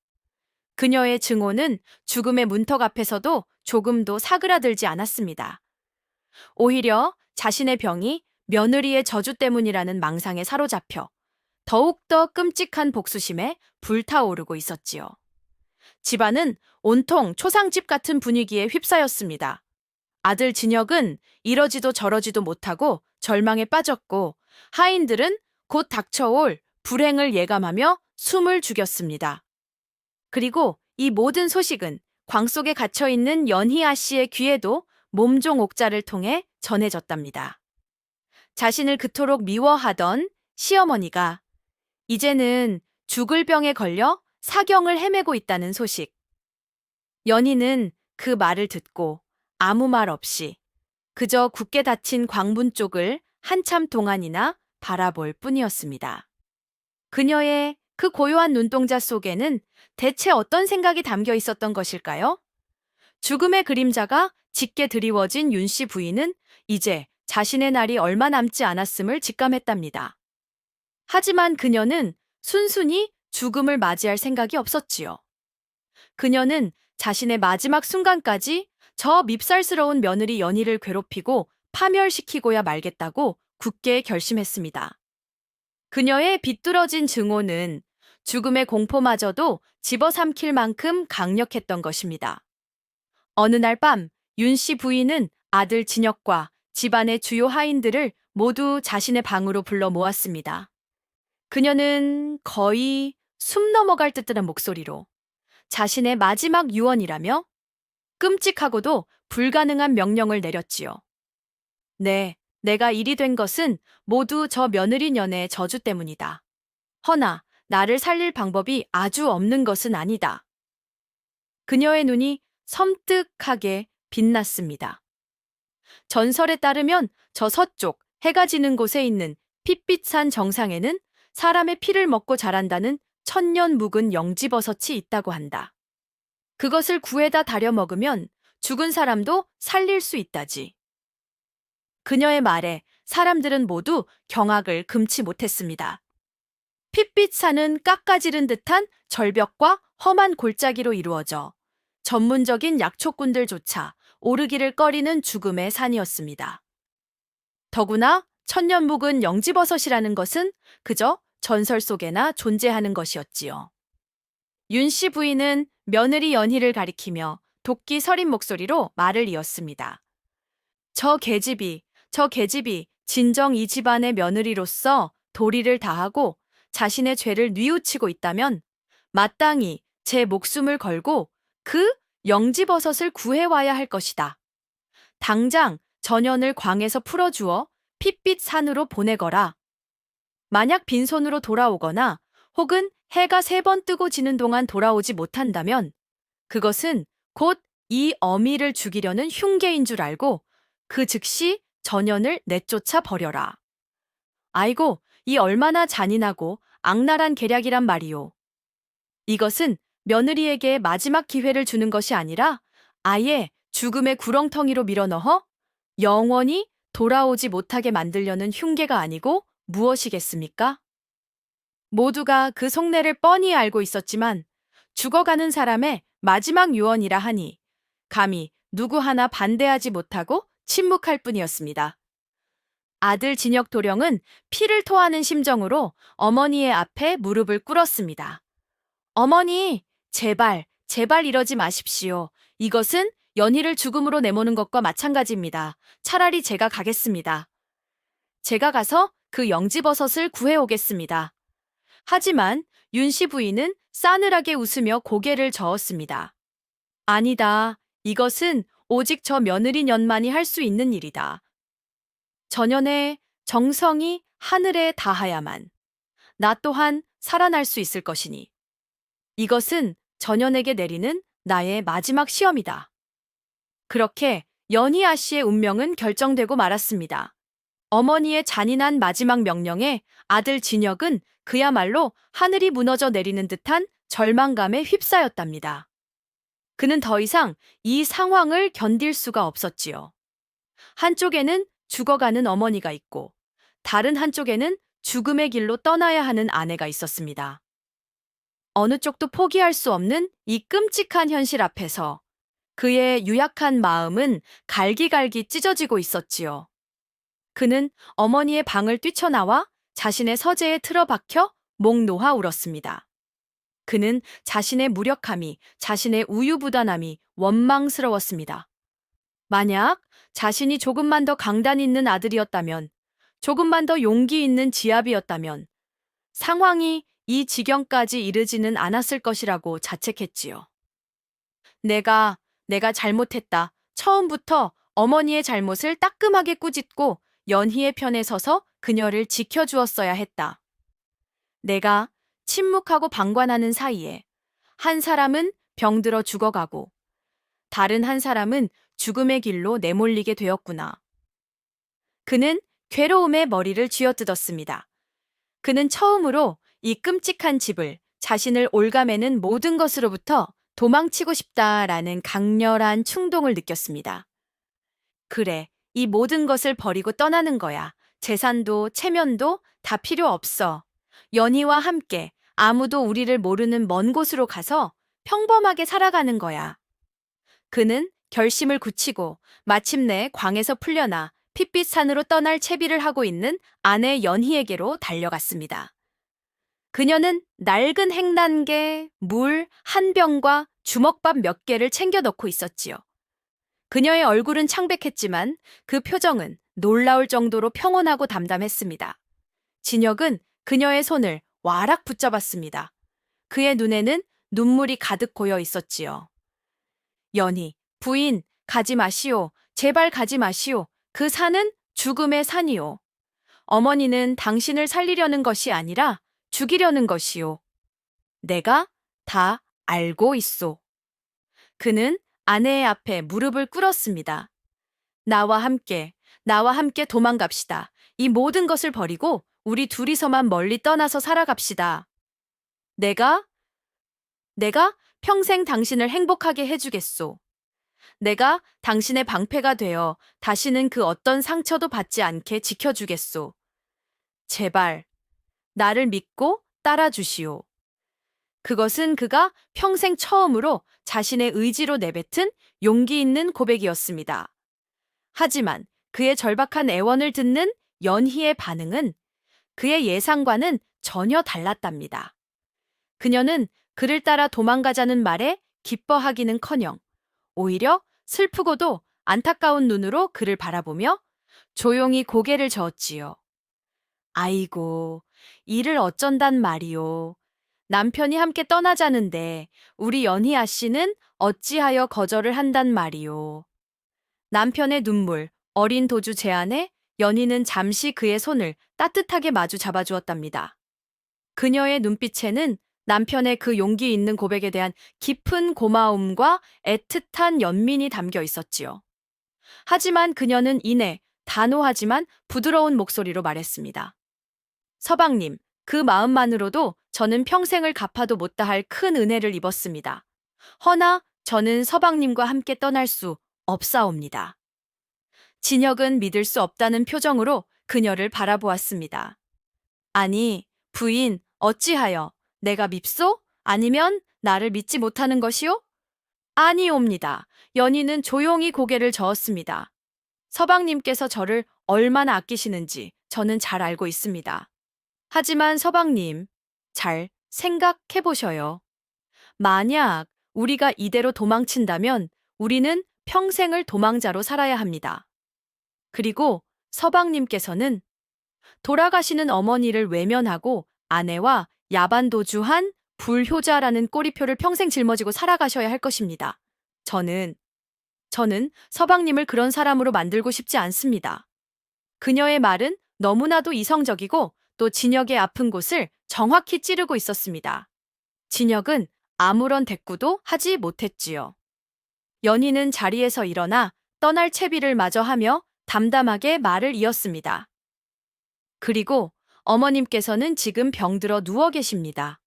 그녀의 증오는 죽음의 문턱 앞에서도 조금도 사그라들지 않았습니다. 오히려 자신의 병이 며느리의 저주 때문이라는 망상에 사로잡혀 더욱더 끔찍한 복수심에 불타오르고 있었지요. 집안은 온통 초상집 같은 분위기에 휩싸였습니다. 아들 진혁은 이러지도 저러지도 못하고 절망에 빠졌고 하인들은 곧 닥쳐올 불행을 예감하며 숨을 죽였습니다. 그리고 이 모든 소식은 광 속에 갇혀있는 연희아 씨의 귀에도 몸종 옥자를 통해 전해졌답니다. 자신을 그토록 미워하던 시어머니가 이제는 죽을 병에 걸려 사경을 헤매고 있다는 소식. 연희는 그 말을 듣고 아무 말 없이 그저 굳게 닫힌 광문 쪽을 한참 동안이나 바라볼 뿐이었습니다. 그녀의 그 고요한 눈동자 속에는 대체 어떤 생각이 담겨 있었던 것일까요? 죽음의 그림자가 짙게 드리워진 윤 씨 부인은 이제 자신의 날이 얼마 남지 않았음을 직감했답니다. 하지만 그녀는 순순히 죽음을 맞이할 생각이 없었지요. 그녀는 자신의 마지막 순간까지 저 밉살스러운 며느리 연희를 괴롭히고 파멸시키고야 말겠다고 굳게 결심했습니다. 그녀의 비뚤어진 증오는 죽음의 공포마저도 집어삼킬 만큼 강력했던 것입니다. 어느 날 밤, 윤 씨 부인은 아들 진혁과 집안의 주요 하인들을 모두 자신의 방으로 불러 모았습니다. 그녀는 거의 숨 넘어갈 듯한 목소리로 자신의 마지막 유언이라며 끔찍하고도 불가능한 명령을 내렸지요. 네, 내가 일이 된 것은 모두 저 며느리 년의 저주 때문이다. 허나 나를 살릴 방법이 아주 없는 것은 아니다. 그녀의 눈이 섬뜩하게 빛났습니다. 전설에 따르면 저 서쪽 해가 지는 곳에 있는 핏빛산 정상에는 사람의 피를 먹고 자란다는 천년 묵은 영지버섯이 있다고 한다. 그것을 구해다 다려 먹으면 죽은 사람도 살릴 수 있다지. 그녀의 말에 사람들은 모두 경악을 금치 못했습니다. 핏빛산은 깎아지른 듯한 절벽과 험한 골짜기로 이루어져 전문적인 약초꾼들조차 오르기를 꺼리는 죽음의 산이었습니다. 더구나 천년 묵은 영지버섯이라는 것은 그저 전설 속에나 존재하는 것이었지요. 윤 씨 부인은 며느리 연희를 가리키며 도끼 서린 목소리로 말을 이었습니다. 저 계집이 진정 이 집안의 며느리로서 도리를 다하고 자신의 죄를 뉘우치고 있다면 마땅히 제 목숨을 걸고 그 영지버섯을 구해와야 할 것이다. 당장 전연을 광에서 풀어주어 핏빛 산으로 보내거라. 만약 빈손으로 돌아오거나 혹은 해가 3번 뜨고 지는 동안 돌아오지 못한다면 그것은 곧 이 어미를 죽이려는 흉계인 줄 알고 그 즉시 전연을 내쫓아 버려라. 아이고, 이 얼마나 잔인하고 악랄한 계략이란 말이오. 이것은 며느리에게 마지막 기회를 주는 것이 아니라 아예 죽음의 구렁텅이로 밀어넣어 영원히 돌아오지 못하게 만들려는 흉계가 아니고 무엇이겠습니까? 모두가 그 속내를 뻔히 알고 있었지만 죽어가는 사람의 마지막 유언이라 하니 감히 누구 하나 반대하지 못하고 침묵할 뿐이었습니다. 아들 진혁 도령은 피를 토하는 심정으로 어머니의 앞에 무릎을 꿇었습니다. 어머니, 제발, 제발 이러지 마십시오. 이것은 연희를 죽음으로 내모는 것과 마찬가지입니다. 차라리 제가 가겠습니다. 제가 가서 그 영지버섯을 구해오겠습니다. 하지만 윤 씨 부인은 싸늘하게 웃으며 고개를 저었습니다. 아니다. 이것은 오직 저 며느리 년만이 할 수 있는 일이다. 전연의 정성이 하늘에 닿아야만 나 또한 살아날 수 있을 것이니 이것은 전연에게 내리는 나의 마지막 시험이다. 그렇게 연희 아씨의 운명은 결정되고 말았습니다. 어머니의 잔인한 마지막 명령에 아들 진혁은 그야말로 하늘이 무너져 내리는 듯한 절망감에 휩싸였답니다. 그는 더 이상 이 상황을 견딜 수가 없었지요. 한쪽에는 죽어가는 어머니가 있고 다른 한쪽에는 죽음의 길로 떠나야 하는 아내가 있었습니다. 어느 쪽도 포기할 수 없는 이 끔찍한 현실 앞에서 그의 유약한 마음은 갈기갈기 찢어지고 있었지요. 그는 어머니의 방을 뛰쳐나와 자신의 서재에 틀어박혀 목 놓아 울었습니다. 그는 자신의 무력함이, 자신의 우유부단함이 원망스러웠습니다. 만약 자신이 조금만 더 강단 있는 아들이었다면, 조금만 더 용기 있는 지압이었다면, 상황이 이 지경까지 이르지는 않았을 것이라고 자책했지요. 내가 잘못했다. 처음부터 어머니의 잘못을 따끔하게 꾸짖고 연희의 편에 서서 그녀를 지켜주었어야 했다. 내가 침묵하고 방관하는 사이에 한 사람은 병들어 죽어가고 다른 한 사람은 죽음의 길로 내몰리게 되었구나. 그는 괴로움에 머리를 쥐어뜯었습니다. 그는 처음으로 이 끔찍한 집을 자신을 올가매는 모든 것으로부터 도망치고 싶다라는 강렬한 충동을 느꼈습니다. 그래, 이 모든 것을 버리고 떠나는 거야. 재산도 체면도 다 필요 없어. 연희와 함께 아무도 우리를 모르는 먼 곳으로 가서 평범하게 살아가는 거야. 그는 결심을 굳히고 마침내 광에서 풀려나 핏빛산으로 떠날 채비를 하고 있는 아내 연희에게로 달려갔습니다. 그녀는 낡은 행란개, 물 한 병과 주먹밥 몇 개를 챙겨 넣고 있었지요. 그녀의 얼굴은 창백했지만 그 표정은 놀라울 정도로 평온하고 담담했습니다. 진혁은 그녀의 손을 와락 붙잡았습니다. 그의 눈에는 눈물이 가득 고여 있었지요. 연희, 부인, 가지 마시오. 제발 가지 마시오. 그 산은 죽음의 산이오. 어머니는 당신을 살리려는 것이 아니라 죽이려는 것이오. 내가 다 알고 있소. 그는 아내의 앞에 무릎을 꿇었습니다. 나와 함께 도망갑시다. 이 모든 것을 버리고 우리 둘이서만 멀리 떠나서 살아갑시다. 내가, 내가 평생 당신을 행복하게 해주겠소. 내가 당신의 방패가 되어 다시는 그 어떤 상처도 받지 않게 지켜주겠소. 제발, 나를 믿고 따라주시오. 그것은 그가 평생 처음으로 자신의 의지로 내뱉은 용기 있는 고백이었습니다. 하지만 그의 절박한 애원을 듣는 연희의 반응은 그의 예상과는 전혀 달랐답니다. 그녀는 그를 따라 도망가자는 말에 기뻐하기는커녕 오히려 슬프고도 안타까운 눈으로 그를 바라보며 조용히 고개를 저었지요. 아이고, 이를 어쩐단 말이오. 남편이 함께 떠나자는데 우리 연희아 씨는 어찌하여 거절을 한단 말이오. 남편의 눈물, 어린 도주 제안에 연희는 잠시 그의 손을 따뜻하게 마주 잡아주었답니다. 그녀의 눈빛에는 남편의 그 용기 있는 고백에 대한 깊은 고마움과 애틋한 연민이 담겨 있었지요. 하지만 그녀는 이내 단호하지만 부드러운 목소리로 말했습니다. 서방님, 그 마음만으로도 저는 평생을 갚아도 못다할 큰 은혜를 입었습니다. 허나 저는 서방님과 함께 떠날 수 없사옵니다. 진혁은 믿을 수 없다는 표정으로 그녀를 바라보았습니다. 아니, 부인, 어찌하여 내가 밉소? 아니면 나를 믿지 못하는 것이오? 아니옵니다. 연희는 조용히 고개를 저었습니다. 서방님께서 저를 얼마나 아끼시는지 저는 잘 알고 있습니다. 하지만 서방님, 잘 생각해 보셔요. 만약 우리가 이대로 도망친다면 우리는 평생을 도망자로 살아야 합니다. 그리고 서방님께서는 돌아가시는 어머니를 외면하고 아내와 야반도주한 불효자라는 꼬리표를 평생 짊어지고 살아가셔야 할 것입니다. 저는 서방님을 그런 사람으로 만들고 싶지 않습니다. 그녀의 말은 너무나도 이성적이고 또 진혁의 아픈 곳을 정확히 찌르고 있었습니다. 진혁은 아무런 대꾸도 하지 못했지요. 연희는 자리에서 일어나 떠날 채비를 마저 하며 담담하게 말을 이었습니다. 그리고 어머님께서는 지금 병들어 누워 계십니다.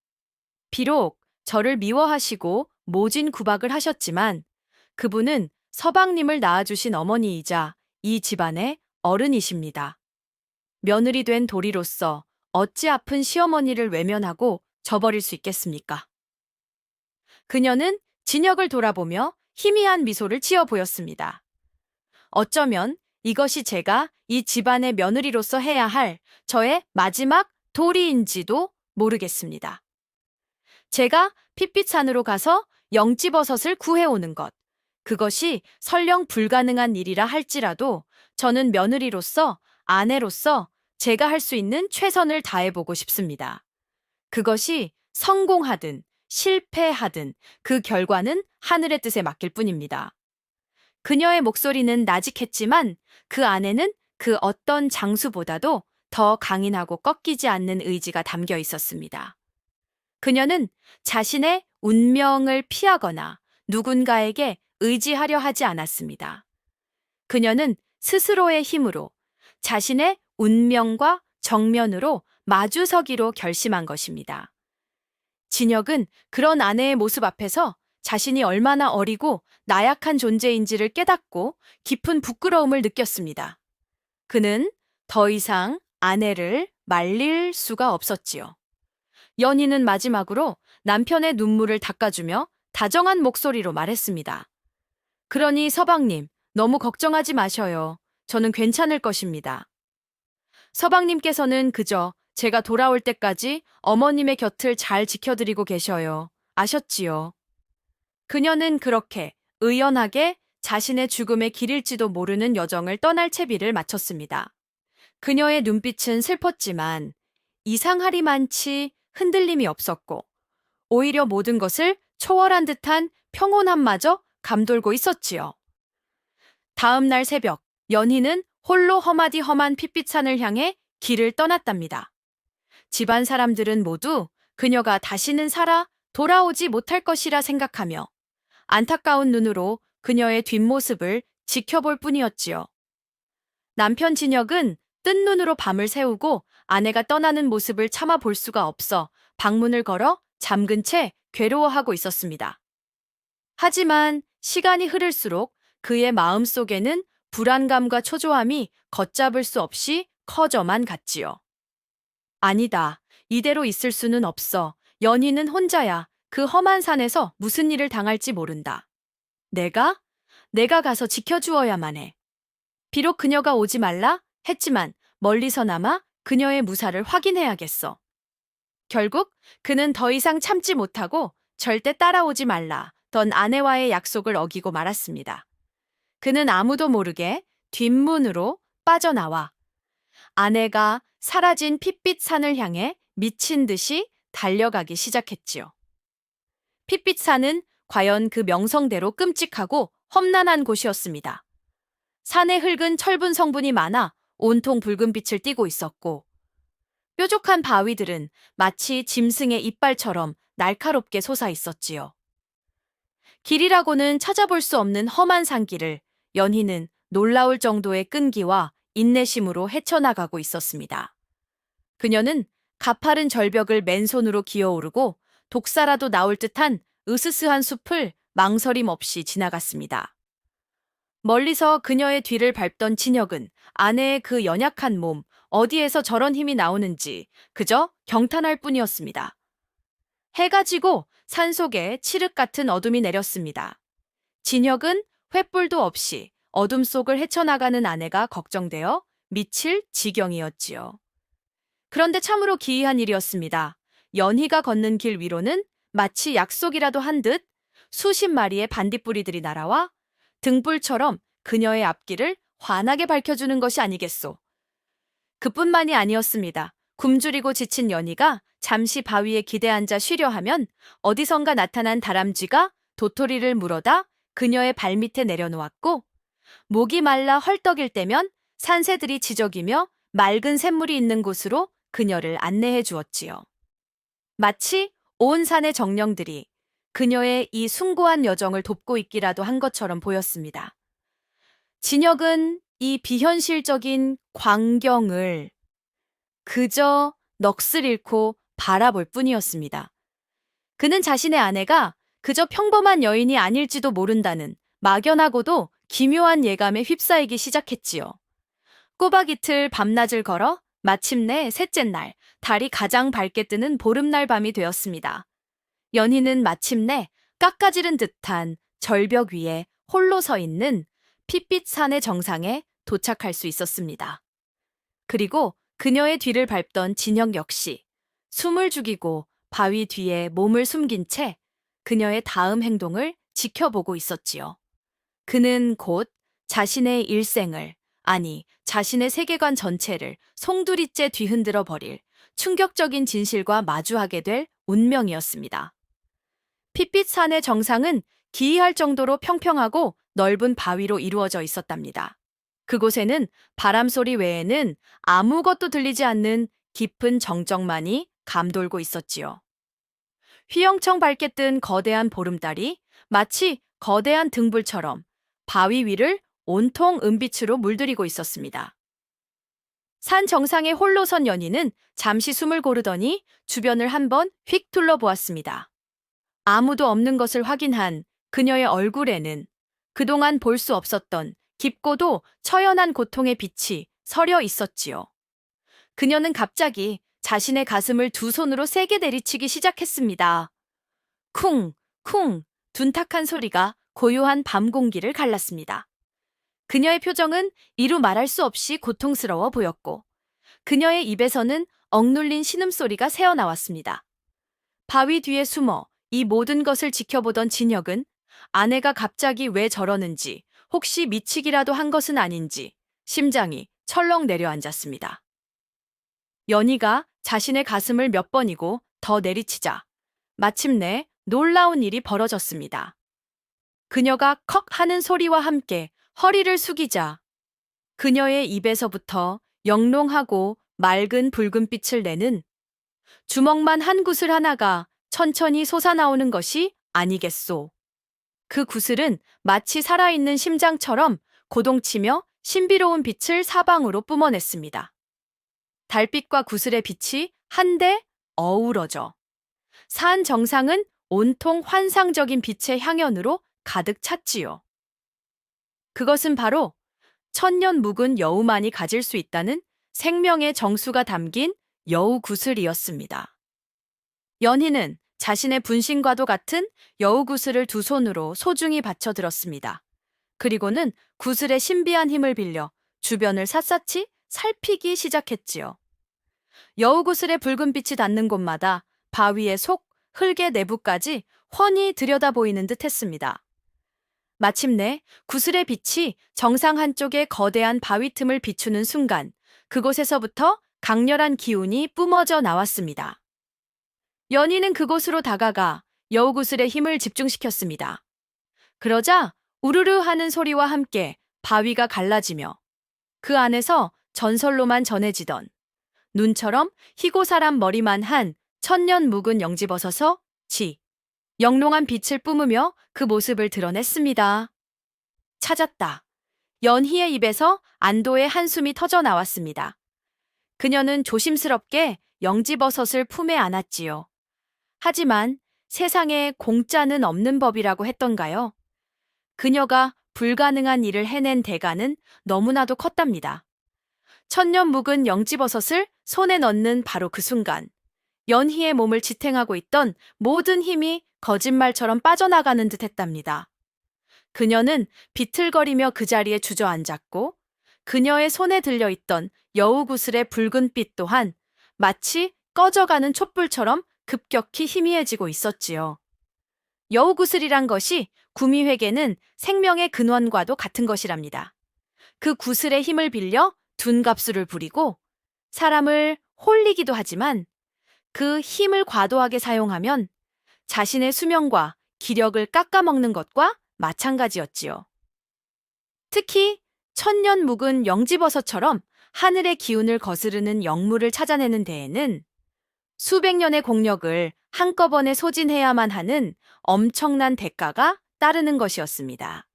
비록 저를 미워하시고 모진 구박을 하셨지만 그분은 서방님을 낳아주신 어머니이자 이 집안의 어른이십니다. 며느리 된 도리로서 어찌 아픈 시어머니를 외면하고 저버릴 수 있겠습니까? 그녀는 진혁을 돌아보며 희미한 미소를 지어 보였습니다. 어쩌면 이것이 제가 이 집안의 며느리로서 해야 할 저의 마지막 도리인지도 모르겠습니다. 제가 핏빛산으로 가서 영지버섯을 구해오는 것, 그것이 설령 불가능한 일이라 할지라도 저는 며느리로서, 아내로서 제가 할 수 있는 최선을 다해보고 싶습니다. 그것이 성공하든 실패하든 그 결과는 하늘의 뜻에 맡길 뿐입니다. 그녀의 목소리는 나직했지만 그 안에는 그 어떤 장수보다도 더 강인하고 꺾이지 않는 의지가 담겨 있었습니다. 그녀는 자신의 운명을 피하거나 누군가에게 의지하려 하지 않았습니다. 그녀는 스스로의 힘으로 자신의 운명과 정면으로 마주서기로 결심한 것입니다. 진혁은 그런 아내의 모습 앞에서 자신이 얼마나 어리고 나약한 존재인지를 깨닫고 깊은 부끄러움을 느꼈습니다. 그는 더 이상 아내를 말릴 수가 없었지요. 연희는 마지막으로 남편의 눈물을 닦아주며 다정한 목소리로 말했습니다. 그러니 서방님, 너무 걱정하지 마셔요. 저는 괜찮을 것입니다. 서방님께서는 그저 제가 돌아올 때까지 어머님의 곁을 잘 지켜드리고 계셔요. 아셨지요? 그녀는 그렇게 의연하게 자신의 죽음의 길일지도 모르는 여정을 떠날 채비를 마쳤습니다. 그녀의 눈빛은 슬펐지만 이상하리만치 흔들림이 없었고 오히려 모든 것을 초월한 듯한 평온함마저 감돌고 있었지요. 다음 날 새벽, 연희는 홀로 험하디 험한 핏빛산을 향해 길을 떠났답니다. 집안 사람들은 모두 그녀가 다시는 살아 돌아오지 못할 것이라 생각하며 안타까운 눈으로 그녀의 뒷모습을 지켜볼 뿐이었지요. 남편 진혁은 뜬 눈으로 밤을 새우고 아내가 떠나는 모습을 참아 볼 수가 없어 방문을 걸어 잠근 채 괴로워하고 있었습니다. 하지만 시간이 흐를수록 그의 마음 속에는 불안감과 초조함이 걷잡을 수 없이 커져만 갔지요. 아니다. 이대로 있을 수는 없어. 연희는 혼자야. 그 험한 산에서 무슨 일을 당할지 모른다. 내가? 내가 가서 지켜주어야만 해. 비록 그녀가 오지 말라 했지만 멀리서나마 그녀의 무사를 확인해야겠어. 결국 그는 더 이상 참지 못하고 절대 따라오지 말라 던 아내와의 약속을 어기고 말았습니다. 그는 아무도 모르게 뒷문으로 빠져나와 아내가 사라진 핏빛 산을 향해 미친 듯이 달려가기 시작했지요. 핏빛 산은 과연 그 명성대로 끔찍하고 험난한 곳이었습니다. 산의 흙은 철분 성분이 많아 온통 붉은 빛을 띠고 있었고 뾰족한 바위들은 마치 짐승의 이빨처럼 날카롭게 솟아 있었지요. 길이라고는 찾아볼 수 없는 험한 산길을 연희는 놀라울 정도의 끈기와 인내심으로 헤쳐나가고 있었습니다. 그녀는 가파른 절벽을 맨손으로 기어오르고 독사라도 나올 듯한 으스스한 숲을 망설임 없이 지나갔습니다. 멀리서 그녀의 뒤를 밟던 진혁은 아내의 그 연약한 몸, 어디에서 저런 힘이 나오는지 그저 경탄할 뿐이었습니다. 해가 지고 산속에 칠흑 같은 어둠이 내렸습니다. 진혁은 횃불도 없이 어둠 속을 헤쳐나가는 아내가 걱정되어 미칠 지경이었지요. 그런데 참으로 기이한 일이었습니다. 연희가 걷는 길 위로는 마치 약속이라도 한 듯 수십 마리의 반딧불이들이 날아와 등불처럼 그녀의 앞길을 환하게 밝혀주는 것이 아니겠소. 그뿐만이 아니었습니다. 굶주리고 지친 연희가 잠시 바위에 기대앉아 쉬려 하면 어디선가 나타난 다람쥐가 도토리를 물어다 그녀의 발밑에 내려놓았고 목이 말라 헐떡일 때면 산새들이 지저귀며 맑은 샘물이 있는 곳으로 그녀를 안내해 주었지요. 마치 온 산의 정령들이 그녀의 이 숭고한 여정을 돕고 있기라도 한 것처럼 보였습니다. 진혁은 이 비현실적인 광경을 그저 넋을 잃고 바라볼 뿐이었습니다. 그는 자신의 아내가 그저 평범한 여인이 아닐지도 모른다는 막연하고도 기묘한 예감에 휩싸이기 시작했지요. 꼬박 이틀 밤낮을 걸어 마침내 셋째 날, 달이 가장 밝게 뜨는 보름날 밤이 되었습니다. 연희는 마침내 깎아지른 듯한 절벽 위에 홀로 서 있는 핏빛 산의 정상에 도착할 수 있었습니다. 그리고 그녀의 뒤를 밟던 진혁 역시 숨을 죽이고 바위 뒤에 몸을 숨긴 채 그녀의 다음 행동을 지켜보고 있었지요. 그는 곧 자신의 일생을, 아니 자신의 세계관 전체를 송두리째 뒤흔들어 버릴 충격적인 진실과 마주하게 될 운명이었습니다. 핏빛 산의 정상은 기이할 정도로 평평하고 넓은 바위로 이루어져 있었답니다. 그곳에는 바람 소리 외에는 아무것도 들리지 않는 깊은 정적만이 감돌고 있었지요. 휘영청 밝게 뜬 거대한 보름달이 마치 거대한 등불처럼 바위 위를 온통 은빛으로 물들이고 있었습니다. 산 정상에 홀로 선 연희는 잠시 숨을 고르더니 주변을 한번 휙 둘러보았습니다. 아무도 없는 것을 확인한 그녀의 얼굴에는 그동안 볼 수 없었던 깊고도 처연한 고통의 빛이 서려 있었지요. 그녀는 갑자기 자신의 가슴을 두 손으로 세게 내리치기 시작했습니다. 쿵, 쿵, 둔탁한 소리가 고요한 밤 공기를 갈랐습니다. 그녀의 표정은 이루 말할 수 없이 고통스러워 보였고 그녀의 입에서는 억눌린 신음소리가 새어나왔습니다. 바위 뒤에 숨어 이 모든 것을 지켜보던 진혁은 아내가 갑자기 왜 저러는지, 혹시 미치기라도 한 것은 아닌지 심장이 철렁 내려앉았습니다. 연희가 자신의 가슴을 몇 번이고 더 내리치자 마침내 놀라운 일이 벌어졌습니다. 그녀가 컥 하는 소리와 함께 허리를 숙이자 그녀의 입에서부터 영롱하고 맑은 붉은빛을 내는 주먹만 한 구슬 하나가 천천히 솟아나오는 것이 아니겠소. 그 구슬은 마치 살아있는 심장처럼 고동치며 신비로운 빛을 사방으로 뿜어냈습니다. 달빛과 구슬의 빛이 한데 어우러져 산 정상은 온통 환상적인 빛의 향연으로 가득 찼지요. 그것은 바로 천년 묵은 여우만이 가질 수 있다는 생명의 정수가 담긴 여우 구슬이었습니다. 연희는 자신의 분신과도 같은 여우 구슬을 두 손으로 소중히 받쳐들었습니다. 그리고는 구슬의 신비한 힘을 빌려 주변을 샅샅이 살피기 시작했지요. 여우 구슬의 붉은 빛이 닿는 곳마다 바위의 속, 흙의 내부까지 훤히 들여다 보이는 듯 했습니다. 마침내 구슬의 빛이 정상 한쪽의 거대한 바위 틈을 비추는 순간 그곳에서부터 강렬한 기운이 뿜어져 나왔습니다. 연희는 그곳으로 다가가 여우구슬의 힘을 집중시켰습니다. 그러자 우르르 하는 소리와 함께 바위가 갈라지며 그 안에서 전설로만 전해지던 눈처럼 희고 사람 머리만 한 천년 묵은 영지버섯서 영롱한 빛을 뿜으며 그 모습을 드러냈습니다. 찾았다. 연희의 입에서 안도의 한숨이 터져 나왔습니다. 그녀는 조심스럽게 영지버섯을 품에 안았지요. 하지만 세상에 공짜는 없는 법이라고 했던가요? 그녀가 불가능한 일을 해낸 대가는 너무나도 컸답니다. 천년 묵은 영지버섯을 손에 넣는 바로 그 순간, 연희의 몸을 지탱하고 있던 모든 힘이 거짓말처럼 빠져나가는 듯 했답니다. 그녀는 비틀거리며 그 자리에 주저앉았고, 그녀의 손에 들려있던 여우구슬의 붉은 빛 또한 마치 꺼져가는 촛불처럼 급격히 희미해지고 있었지요. 여우구슬이란 것이 구미회계는 생명의 근원과도 같은 것이랍니다. 그 구슬의 힘을 빌려 둔갑술을 부리고 사람을 홀리기도 하지만 그 힘을 과도하게 사용하면 자신의 수명과 기력을 깎아먹는 것과 마찬가지였지요. 특히 천년 묵은 영지버섯처럼 하늘의 기운을 거스르는 영물을 찾아내는 데에는 수백 년의 공력을 한꺼번에 소진해야만 하는 엄청난 대가가 따르는 것이었습니다.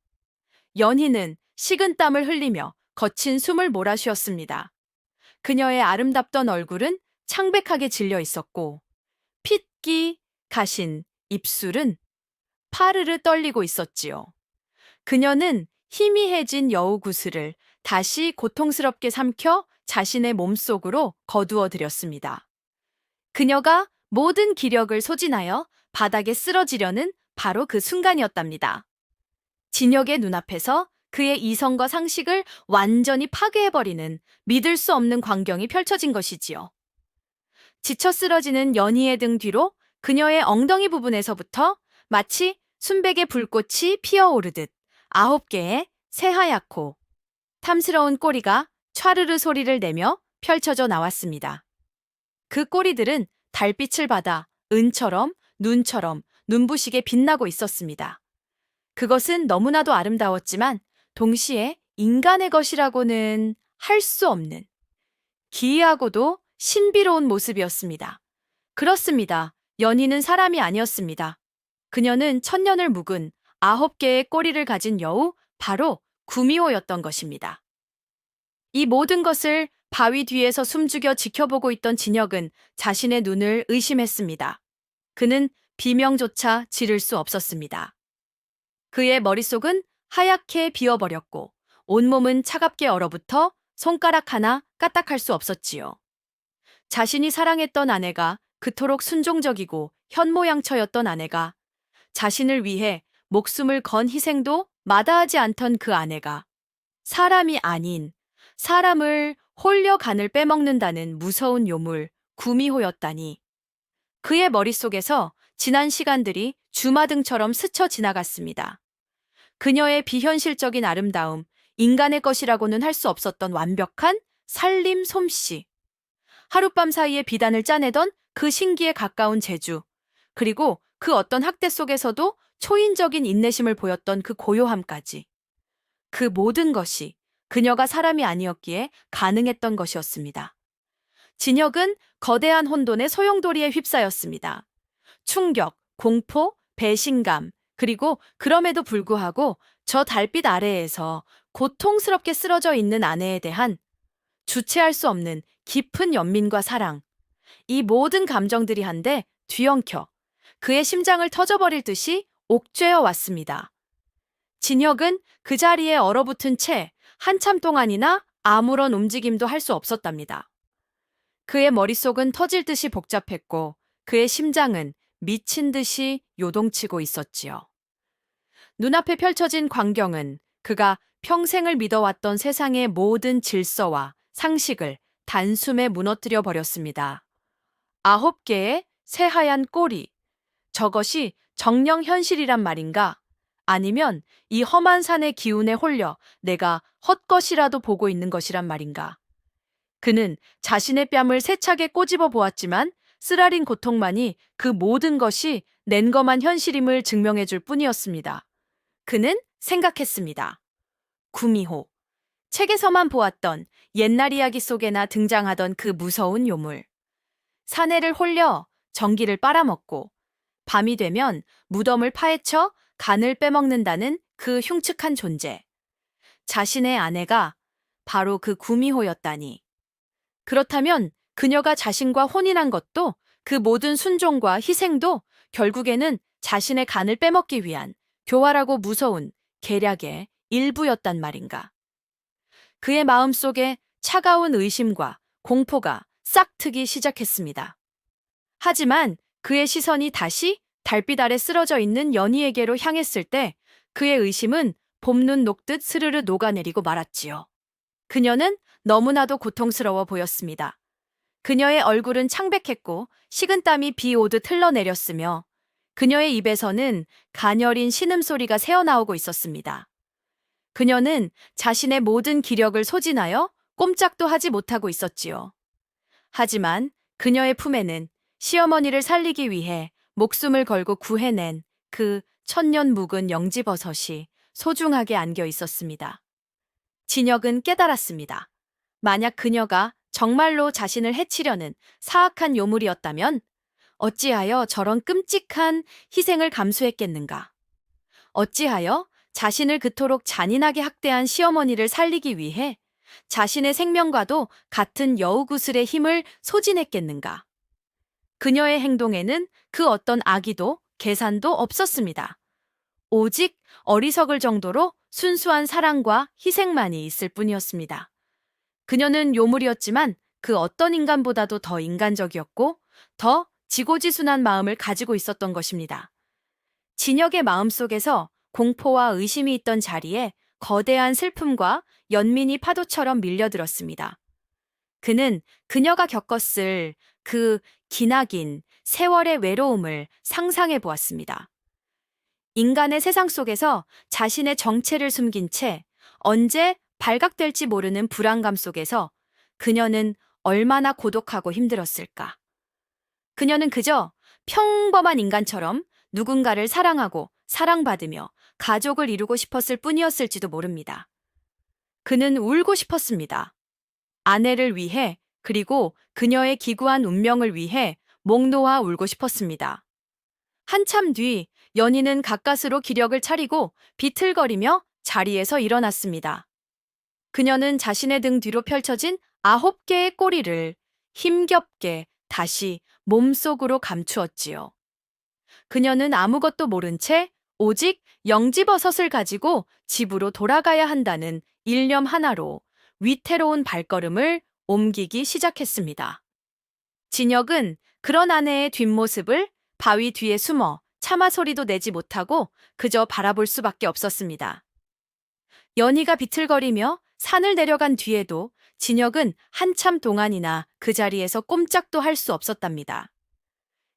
연희는 식은땀을 흘리며 거친 숨을 몰아쉬었습니다. 그녀의 아름답던 얼굴은 창백하게 질려 있었고 핏기, 가신, 입술은 파르르 떨리고 있었지요. 그녀는 희미해진 여우 구슬을 다시 고통스럽게 삼켜 자신의 몸속으로 거두어 들였습니다. 그녀가 모든 기력을 소진하여 바닥에 쓰러지려는 바로 그 순간이었답니다. 진혁의 눈앞에서 그의 이성과 상식을 완전히 파괴해버리는 믿을 수 없는 광경이 펼쳐진 것이지요. 지쳐 쓰러지는 연희의 등 뒤로 그녀의 엉덩이 부분에서부터 마치 순백의 불꽃이 피어오르듯 9개의 새하얗고 탐스러운 꼬리가 촤르르 소리를 내며 펼쳐져 나왔습니다. 그 꼬리들은 달빛을 받아 은처럼 눈처럼 눈부시게 빛나고 있었습니다. 그것은 너무나도 아름다웠지만 동시에 인간의 것이라고는 할 수 없는 기이하고도 신비로운 모습이었습니다. 그렇습니다. 연희는 사람이 아니었습니다. 그녀는 천년을 묵은 9개의 꼬리를 가진 여우, 바로 구미호였던 것입니다. 이 모든 것을 바위 뒤에서 숨죽여 지켜보고 있던 진혁은 자신의 눈을 의심했습니다. 그는 비명조차 지를 수 없었습니다. 그의 머릿속은 하얗게 비어버렸고 온몸은 차갑게 얼어붙어 손가락 하나 까딱할 수 없었지요. 자신이 사랑했던 아내가, 그토록 순종적이고 현모양처였던 아내가, 자신을 위해 목숨을 건 희생도 마다하지 않던 그 아내가 사람이 아닌 사람을 홀려 간을 빼먹는다는 무서운 요물 구미호였다니. 그의 머릿속에서 지난 시간들이 주마등처럼 스쳐 지나갔습니다. 그녀의 비현실적인 아름다움, 인간의 것이라고는 할 수 없었던 완벽한 살림 솜씨, 하룻밤 사이에 비단을 짜내던 그 신기에 가까운 재주, 그리고 그 어떤 학대 속에서도 초인적인 인내심을 보였던 그 고요함까지. 그 모든 것이 그녀가 사람이 아니었기에 가능했던 것이었습니다. 진혁은 거대한 혼돈의 소용돌이에 휩싸였습니다. 충격, 공포, 배신감, 그리고 그럼에도 불구하고 저 달빛 아래에서 고통스럽게 쓰러져 있는 아내에 대한 주체할 수 없는 깊은 연민과 사랑, 이 모든 감정들이 한데 뒤엉켜 그의 심장을 터져버릴 듯이 옥죄어 왔습니다. 진혁은 그 자리에 얼어붙은 채 한참 동안이나 아무런 움직임도 할 수 없었답니다. 그의 머릿속은 터질 듯이 복잡했고 그의 심장은 미친 듯이 요동치고 있었지요. 눈앞에 펼쳐진 광경은 그가 평생을 믿어왔던 세상의 모든 질서와 상식을 단숨에 무너뜨려 버렸습니다. 9개의 새하얀 꼬리. 저것이 정령 현실이란 말인가? 아니면 이 험한 산의 기운에 홀려 내가 헛것이라도 보고 있는 것이란 말인가? 그는 자신의 뺨을 세차게 꼬집어 보았지만 쓰라린 고통만이 그 모든 것이 냉검한 현실임을 증명해 줄 뿐이었습니다. 그는 생각했습니다. 구미호. 책에서만 보았던 옛날 이야기 속에나 등장하던 그 무서운 요물. 사내를 홀려 전기를 빨아먹고 밤이 되면 무덤을 파헤쳐 간을 빼먹는다는 그 흉측한 존재. 자신의 아내가 바로 그 구미호였다니. 그렇다면 그녀가 자신과 혼인한 것도 그 모든 순종과 희생도 결국에는 자신의 간을 빼먹기 위한 교활하고 무서운 계략의 일부였단 말인가. 그의 마음속에 차가운 의심과 공포가 싹트기 시작했습니다. 하지만 그의 시선이 다시 달빛 아래 쓰러져 있는 연희에게로 향했을 때 그의 의심은 봄눈 녹듯 스르르 녹아내리고 말았지요. 그녀는 너무나도 고통스러워 보였습니다. 그녀의 얼굴은 창백했고 식은땀이 비 오듯 흘러내렸으며 그녀의 입에서는 가녀린 신음소리가 새어나오고 있었습니다. 그녀는 자신의 모든 기력을 소진하여 꼼짝도 하지 못하고 있었지요. 하지만 그녀의 품에는 시어머니를 살리기 위해 목숨을 걸고 구해낸 그 천년 묵은 영지버섯이 소중하게 안겨 있었습니다. 진혁은 깨달았습니다. 만약 그녀가 정말로 자신을 해치려는 사악한 요물이었다면 어찌하여 저런 끔찍한 희생을 감수했겠는가? 어찌하여 자신을 그토록 잔인하게 학대한 시어머니를 살리기 위해 자신의 생명과도 같은 여우구슬의 힘을 소진했겠는가? 그녀의 행동에는 그 어떤 악의도 계산도 없었습니다. 오직 어리석을 정도로 순수한 사랑과 희생만이 있을 뿐이었습니다. 그녀는 요물이었지만 그 어떤 인간보다도 더 인간적이었고 더 지고지순한 마음을 가지고 있었던 것입니다. 진혁의 마음속에서 공포와 의심이 있던 자리에 거대한 슬픔과 연민이 파도처럼 밀려들었습니다. 그는 그녀가 겪었을 그 기나긴 세월의 외로움을 상상해 보았습니다. 인간의 세상 속에서 자신의 정체를 숨긴 채 언제 발각될지 모르는 불안감 속에서 그녀는 얼마나 고독하고 힘들었을까. 그녀는 그저 평범한 인간처럼 누군가를 사랑하고 사랑받으며 가족을 이루고 싶었을 뿐이었을지도 모릅니다. 그는 울고 싶었습니다. 아내를 위해 그리고 그녀의 기구한 운명을 위해 목 놓아 울고 싶었습니다. 한참 뒤 연희는 가까스로 기력을 차리고 비틀거리며 자리에서 일어났습니다. 그녀는 자신의 등 뒤로 펼쳐진 9개의 꼬리를 힘겹게 다시 몸속으로 감추었지요. 그녀는 아무것도 모른 채 오직 영지버섯을 가지고 집으로 돌아가야 한다는 일념 하나로 위태로운 발걸음을 옮기기 시작했습니다. 진혁은 그런 아내의 뒷모습을 바위 뒤에 숨어 차마 소리도 내지 못하고 그저 바라볼 수밖에 없었습니다. 연희가 비틀거리며 산을 내려간 뒤에도 진혁은 한참 동안이나 그 자리에서 꼼짝도 할 수 없었답니다.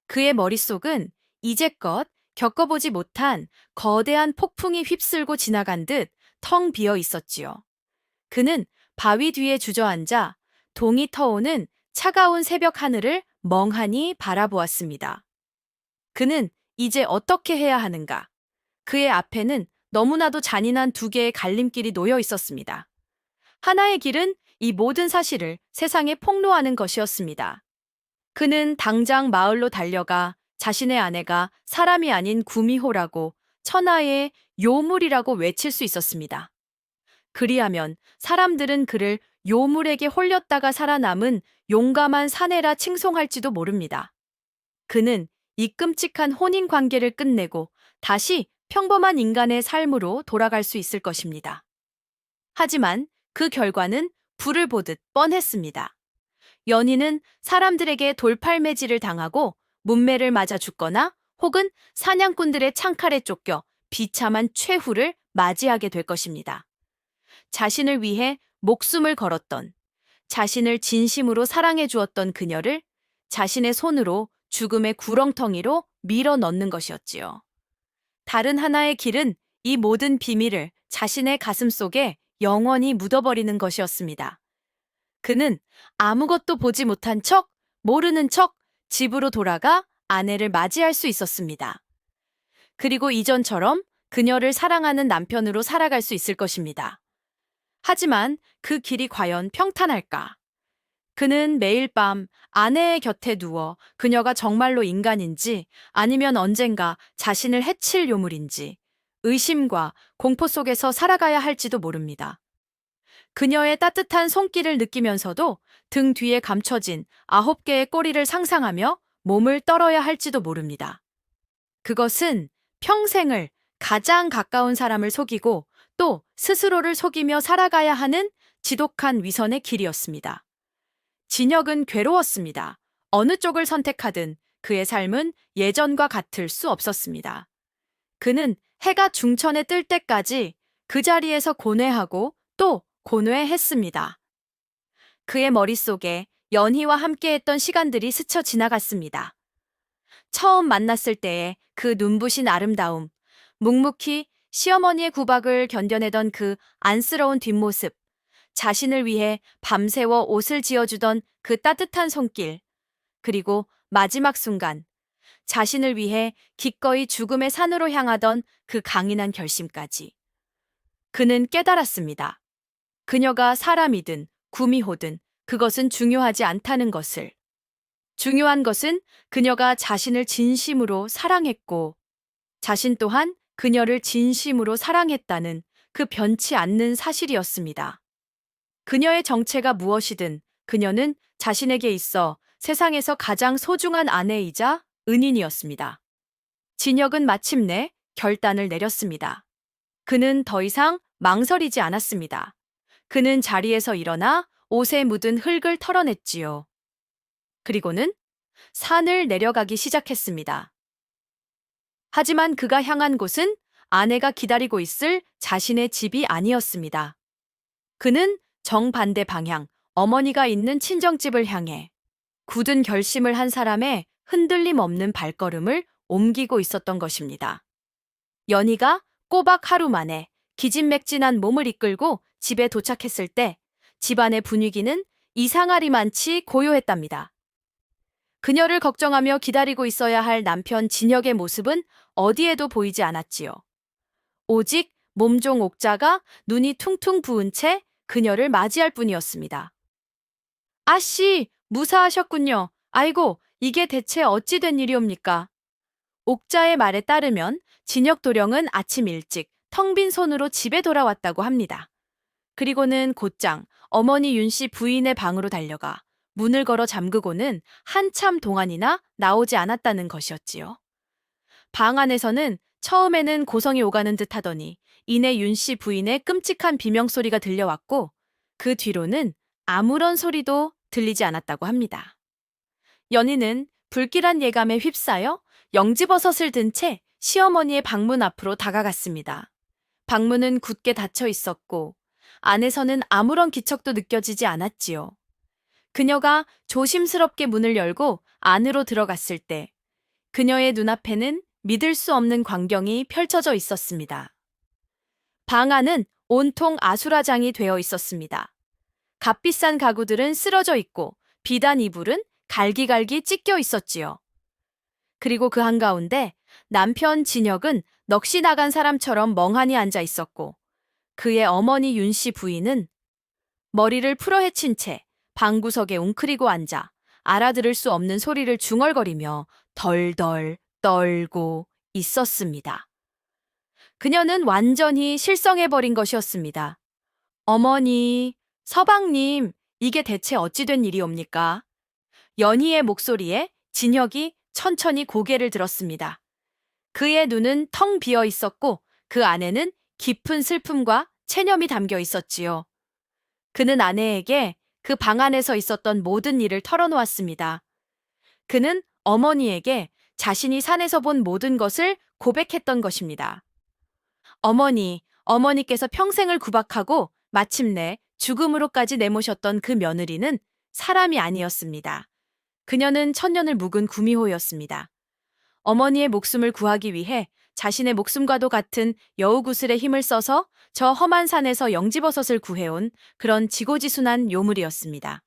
그의 머릿속은 이제껏 겪어보지 못한 거대한 폭풍이 휩쓸고 지나간 듯 텅 비어 있었지요. 그는 바위 뒤에 주저앉아 동이 터오는 차가운 새벽 하늘을 멍하니 바라보았습니다. 그는 이제 어떻게 해야 하는가? 그의 앞에는 너무나도 잔인한 두 개의 갈림길이 놓여 있었습니다. 하나의 길은 이 모든 사실을 세상에 폭로하는 것이었습니다. 그는 당장 마을로 달려가 자신의 아내가 사람이 아닌 구미호라고 천하의 요물이라고 외칠 수 있었습니다. 그리하면 사람들은 그를 요물에게 홀렸다가 살아남은 용감한 사내라 칭송할지도 모릅니다. 그는 이 끔찍한 혼인 관계를 끝내고 다시 평범한 인간의 삶으로 돌아갈 수 있을 것입니다. 하지만 그 결과는 불을 보듯 뻔했습니다. 연희는 사람들에게 돌팔매질을 당하고 문매를 맞아 죽거나 혹은 사냥꾼들의 창칼에 쫓겨 비참한 최후를 맞이하게 될 것입니다. 자신을 위해 목숨을 걸었던, 자신을 진심으로 사랑해 주었던 그녀를 자신의 손으로 죽음의 구렁텅이로 밀어 넣는 것이었지요. 다른 하나의 길은 이 모든 비밀을 자신의 가슴 속에 영원히 묻어버리는 것이었습니다. 그는 아무것도 보지 못한 척, 모르는 척 집으로 돌아가 아내를 맞이할 수 있었습니다. 그리고 이전처럼 그녀를 사랑하는 남편으로 살아갈 수 있을 것입니다. 하지만 그 길이 과연 평탄할까? 그는 매일 밤 아내의 곁에 누워 그녀가 정말로 인간인지 아니면 언젠가 자신을 해칠 요물인지 의심과 공포 속에서 살아가야 할지도 모릅니다. 그녀의 따뜻한 손길을 느끼면서도 등 뒤에 감춰진 9개의 꼬리를 상상하며 몸을 떨어야 할지도 모릅니다. 그것은 평생을 가장 가까운 사람을 속이고 또 스스로를 속이며 살아가야 하는 지독한 위선의 길이었습니다. 진혁은 괴로웠습니다. 어느 쪽을 선택하든 그의 삶은 예전과 같을 수 없었습니다. 그는 해가 중천에 뜰 때까지 그 자리에서 고뇌하고 또 고뇌했습니다. 그의 머릿속에 연희와 함께했던 시간들이 스쳐 지나갔습니다. 처음 만났을 때의 그 눈부신 아름다움, 묵묵히 시어머니의 구박을 견뎌내던 그 안쓰러운 뒷모습, 자신을 위해 밤새워 옷을 지어주던 그 따뜻한 손길, 그리고 마지막 순간, 자신을 위해 기꺼이 죽음의 산으로 향하던 그 강인한 결심까지. 그는 깨달았습니다. 그녀가 사람이든 구미호든 그것은 중요하지 않다는 것을. 중요한 것은 그녀가 자신을 진심으로 사랑했고 자신 또한 그녀를 진심으로 사랑했다는 그 변치 않는 사실이었습니다. 그녀의 정체가 무엇이든 그녀는 자신에게 있어 세상에서 가장 소중한 아내이자 은인이었습니다. 진혁은 마침내 결단을 내렸습니다. 그는 더 이상 망설이지 않았습니다. 그는 자리에서 일어나 옷에 묻은 흙을 털어냈지요. 그리고는 산을 내려가기 시작했습니다. 하지만 그가 향한 곳은 아내가 기다리고 있을 자신의 집이 아니었습니다. 그는 정반대 방향, 어머니가 있는 친정집을 향해 굳은 결심을 한 사람의 흔들림 없는 발걸음을 옮기고 있었던 것입니다. 연희가 꼬박 하루 만에 기진맥진한 몸을 이끌고 집에 도착했을 때 집안의 분위기는 이상하리만치 고요했답니다. 그녀를 걱정하며 기다리고 있어야 할 남편 진혁의 모습은 어디에도 보이지 않았지요. 오직 몸종 옥자가 눈이 퉁퉁 부은 채 그녀를 맞이할 뿐이었습니다. 아씨, 무사하셨군요. 아이고, 이게 대체 어찌 된 일이옵니까? 옥자의 말에 따르면 진혁 도령은 아침 일찍 텅 빈 손으로 집에 돌아왔다고 합니다. 그리고는 곧장 어머니 윤씨 부인의 방으로 달려가 문을 걸어 잠그고는 한참 동안이나 나오지 않았다는 것이었지요. 방 안에서는 처음에는 고성이 오가는 듯 하더니 이내 윤씨 부인의 끔찍한 비명소리가 들려왔고 그 뒤로는 아무런 소리도 들리지 않았다고 합니다. 연희는 불길한 예감에 휩싸여 영지버섯을 든 채 시어머니의 방문 앞으로 다가갔습니다. 방문은 굳게 닫혀 있었고 안에서는 아무런 기척도 느껴지지 않았지요. 그녀가 조심스럽게 문을 열고 안으로 들어갔을 때 그녀의 눈앞에는 믿을 수 없는 광경이 펼쳐져 있었습니다. 방 안은 온통 아수라장이 되어 있었습니다. 값비싼 가구들은 쓰러져 있고 비단 이불은 갈기갈기 찢겨 있었지요. 그리고 그 한가운데 남편 진혁은 넋이 나간 사람처럼 멍하니 앉아 있었고 그의 어머니 윤 씨 부인은 머리를 풀어헤친 채 방구석에 웅크리고 앉아 알아들을 수 없는 소리를 중얼거리며 덜덜 떨고 있었습니다. 그녀는 완전히 실성해버린 것이었습니다. 어머니, 서방님, 이게 대체 어찌 된 일이옵니까? 연희의 목소리에 진혁이 천천히 고개를 들었습니다. 그의 눈은 텅 비어 있었고 그 안에는 깊은 슬픔과 체념이 담겨 있었지요. 그는 아내에게 그 방 안에서 있었던 모든 일을 털어놓았습니다. 그는 어머니에게 자신이 산에서 본 모든 것을 고백했던 것입니다. 어머니께서 평생을 구박하고 마침내 죽음으로까지 내모셨던 그 며느리는 사람이 아니었습니다. 그녀는 천년을 묵은 구미호였습니다. 어머니의 목숨을 구하기 위해 자신의 목숨과도 같은 여우구슬의 힘을 써서 저 험한 산에서 영지버섯을 구해온 그런 지고지순한 요물이었습니다.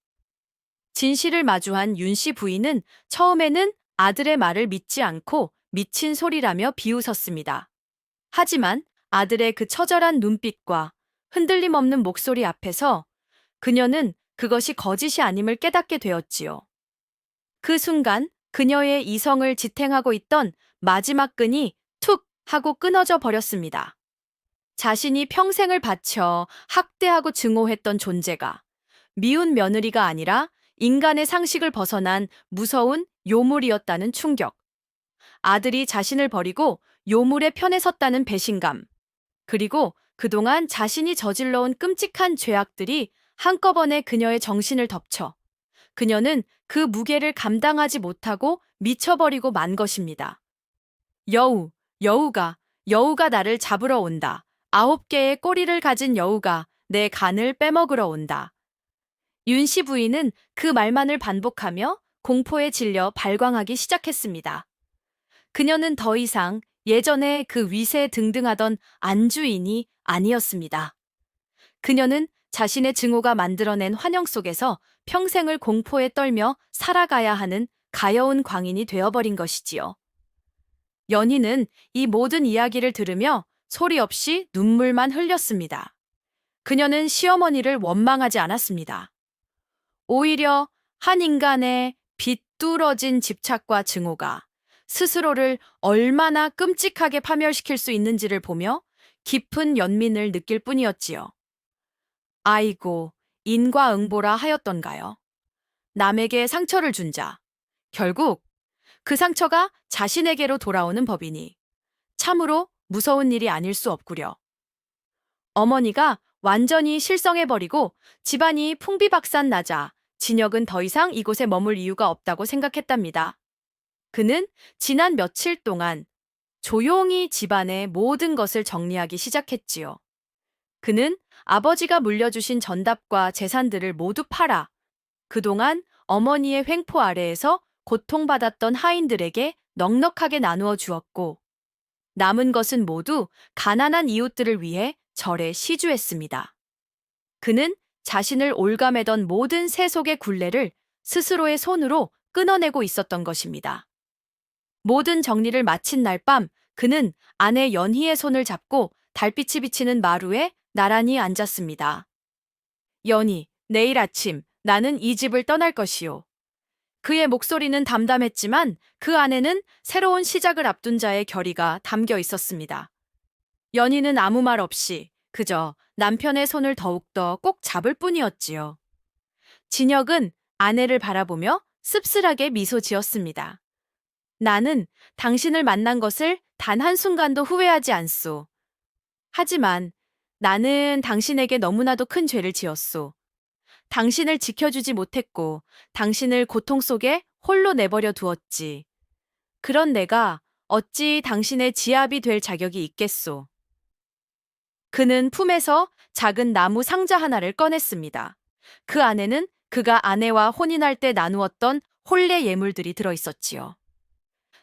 진실을 마주한 윤 씨 부인은 처음에는 아들의 말을 믿지 않고 미친 소리라며 비웃었습니다. 하지만 아들의 그 처절한 눈빛과 흔들림 없는 목소리 앞에서 그녀는 그것이 거짓이 아님을 깨닫게 되었지요. 그 순간 그녀의 이성을 지탱하고 있던 마지막 끈이 툭 하고 끊어져 버렸습니다. 자신이 평생을 바쳐 학대하고 증오했던 존재가 미운 며느리가 아니라 인간의 상식을 벗어난 무서운 요물이었다는 충격. 아들이 자신을 버리고 요물의 편에 섰다는 배신감. 그리고 그동안 자신이 저질러온 끔찍한 죄악들이 한꺼번에 그녀의 정신을 덮쳐 그녀는 그 무게를 감당하지 못하고 미쳐버리고 만 것입니다. 여우가 나를 잡으러 온다. 9개의 꼬리를 가진 여우가 내 간을 빼먹으러 온다. 윤 씨 부인은 그 말만을 반복하며 공포에 질려 발광하기 시작했습니다. 그녀는 더 이상 예전에 그 위세등등하던 안주인이 아니었습니다. 그녀는 자신의 증오가 만들어낸 환영 속에서 평생을 공포에 떨며 살아가야 하는 가여운 광인이 되어버린 것이지요. 연희는 이 모든 이야기를 들으며 소리 없이 눈물만 흘렸습니다. 그녀는 시어머니를 원망하지 않았습니다. 오히려 한 인간의 비뚤어진 집착과 증오가 스스로를 얼마나 끔찍하게 파멸시킬 수 있는지를 보며 깊은 연민을 느낄 뿐이었지요. 아이고, 인과응보라 하였던가요? 남에게 상처를 준 자, 결국 그 상처가 자신에게로 돌아오는 법이니 참으로 무서운 일이 아닐 수 없구려. 어머니가 완전히 실성해버리고 집안이 풍비박산 나자 진혁은 더 이상 이곳에 머물 이유가 없다고 생각했답니다. 그는 지난 며칠 동안 조용히 집안의 모든 것을 정리하기 시작했지요. 그는 아버지가 물려주신 전답과 재산들을 모두 팔아 그동안 어머니의 횡포 아래에서 고통받았던 하인들에게 넉넉하게 나누어 주었고 남은 것은 모두 가난한 이웃들을 위해 절에 시주했습니다. 그는 자신을 올가매던 모든 세속의 굴레를 스스로의 손으로 끊어내고 있었던 것입니다. 모든 정리를 마친 날 밤 그는 아내 연희의 손을 잡고 달빛이 비치는 마루에 나란히 앉았습니다. 연희, 내일 아침 나는 이 집을 떠날 것이요. 그의 목소리는 담담했지만 그 안에는 새로운 시작을 앞둔 자의 결의가 담겨 있었습니다. 연희는 아무 말 없이 그저 남편의 손을 더욱더 꼭 잡을 뿐이었지요. 진혁은 아내를 바라보며 씁쓸하게 미소 지었습니다. 나는 당신을 만난 것을 단 한순간도 후회하지 않소. 하지만 나는 당신에게 너무나도 큰 죄를 지었소. 당신을 지켜주지 못했고 당신을 고통 속에 홀로 내버려 두었지. 그런 내가 어찌 당신의 지압이 될 자격이 있겠소. 그는 품에서 작은 나무 상자 하나를 꺼냈습니다. 그 안에는 그가 아내와 혼인할 때 나누었던 혼례 예물들이 들어있었지요.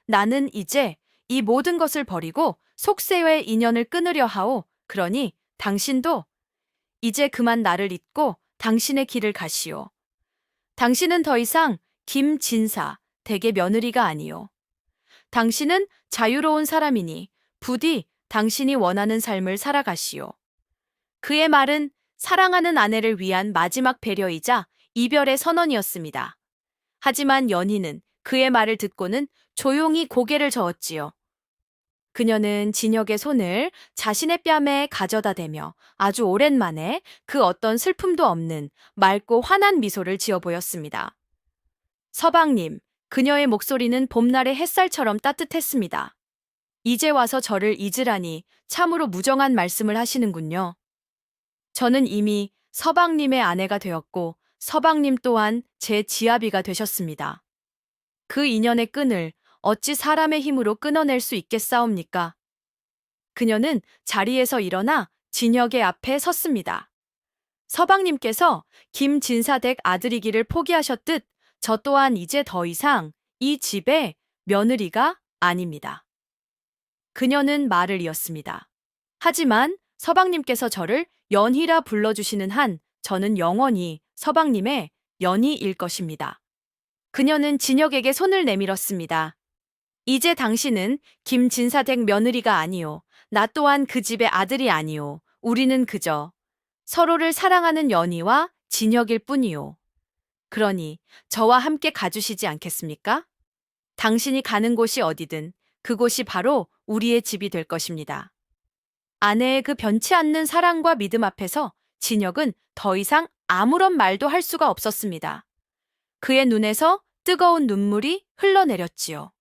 나는 이제 이 모든 것을 버리고 속세와의 인연을 끊으려 하오. 그러니 당신도 이제 그만 나를 잊고 당신의 길을 가시오. 당신은 더 이상 김진사 댁의 며느리가 아니오. 당신은 자유로운 사람이니 부디 당신이 원하는 삶을 살아가시오. 그의 말은 사랑하는 아내를 위한 마지막 배려이자 이별의 선언이었습니다. 하지만 연희는 그의 말을 듣고는 조용히 고개를 저었지요. 그녀는 진혁의 손을 자신의 뺨에 가져다 대며 아주 오랜만에 그 어떤 슬픔도 없는 맑고 환한 미소를 지어 보였습니다. 서방님, 그녀의 목소리는 봄날의 햇살처럼 따뜻했습니다. 이제 와서 저를 잊으라니 참으로 무정한 말씀을 하시는군요. 저는 이미 서방님의 아내가 되었고 서방님 또한 제 지아비가 되셨습니다. 그 인연의 끈을 어찌 사람의 힘으로 끊어낼 수 있겠사옵니까? 그녀는 자리에서 일어나 진혁의 앞에 섰습니다. 서방님께서 김진사댁 아들이기를 포기하셨듯 저 또한 이제 더 이상 이 집의 며느리가 아닙니다. 그녀는 말을 이었습니다. 하지만 서방님께서 저를 연희라 불러주시는 한 저는 영원히 서방님의 연희일 것입니다. 그녀는 진혁에게 손을 내밀었습니다. 이제 당신은 김진사댁 며느리가 아니오. 나 또한 그 집의 아들이 아니오. 우리는 그저 서로를 사랑하는 연희와 진혁일 뿐이오. 그러니 저와 함께 가주시지 않겠습니까? 당신이 가는 곳이 어디든 그곳이 바로 우리의 집이 될 것입니다. 아내의 그 변치 않는 사랑과 믿음 앞에서 진혁은 더 이상 아무런 말도 할 수가 없었습니다. 그의 눈에서 뜨거운 눈물이 흘러내렸지요.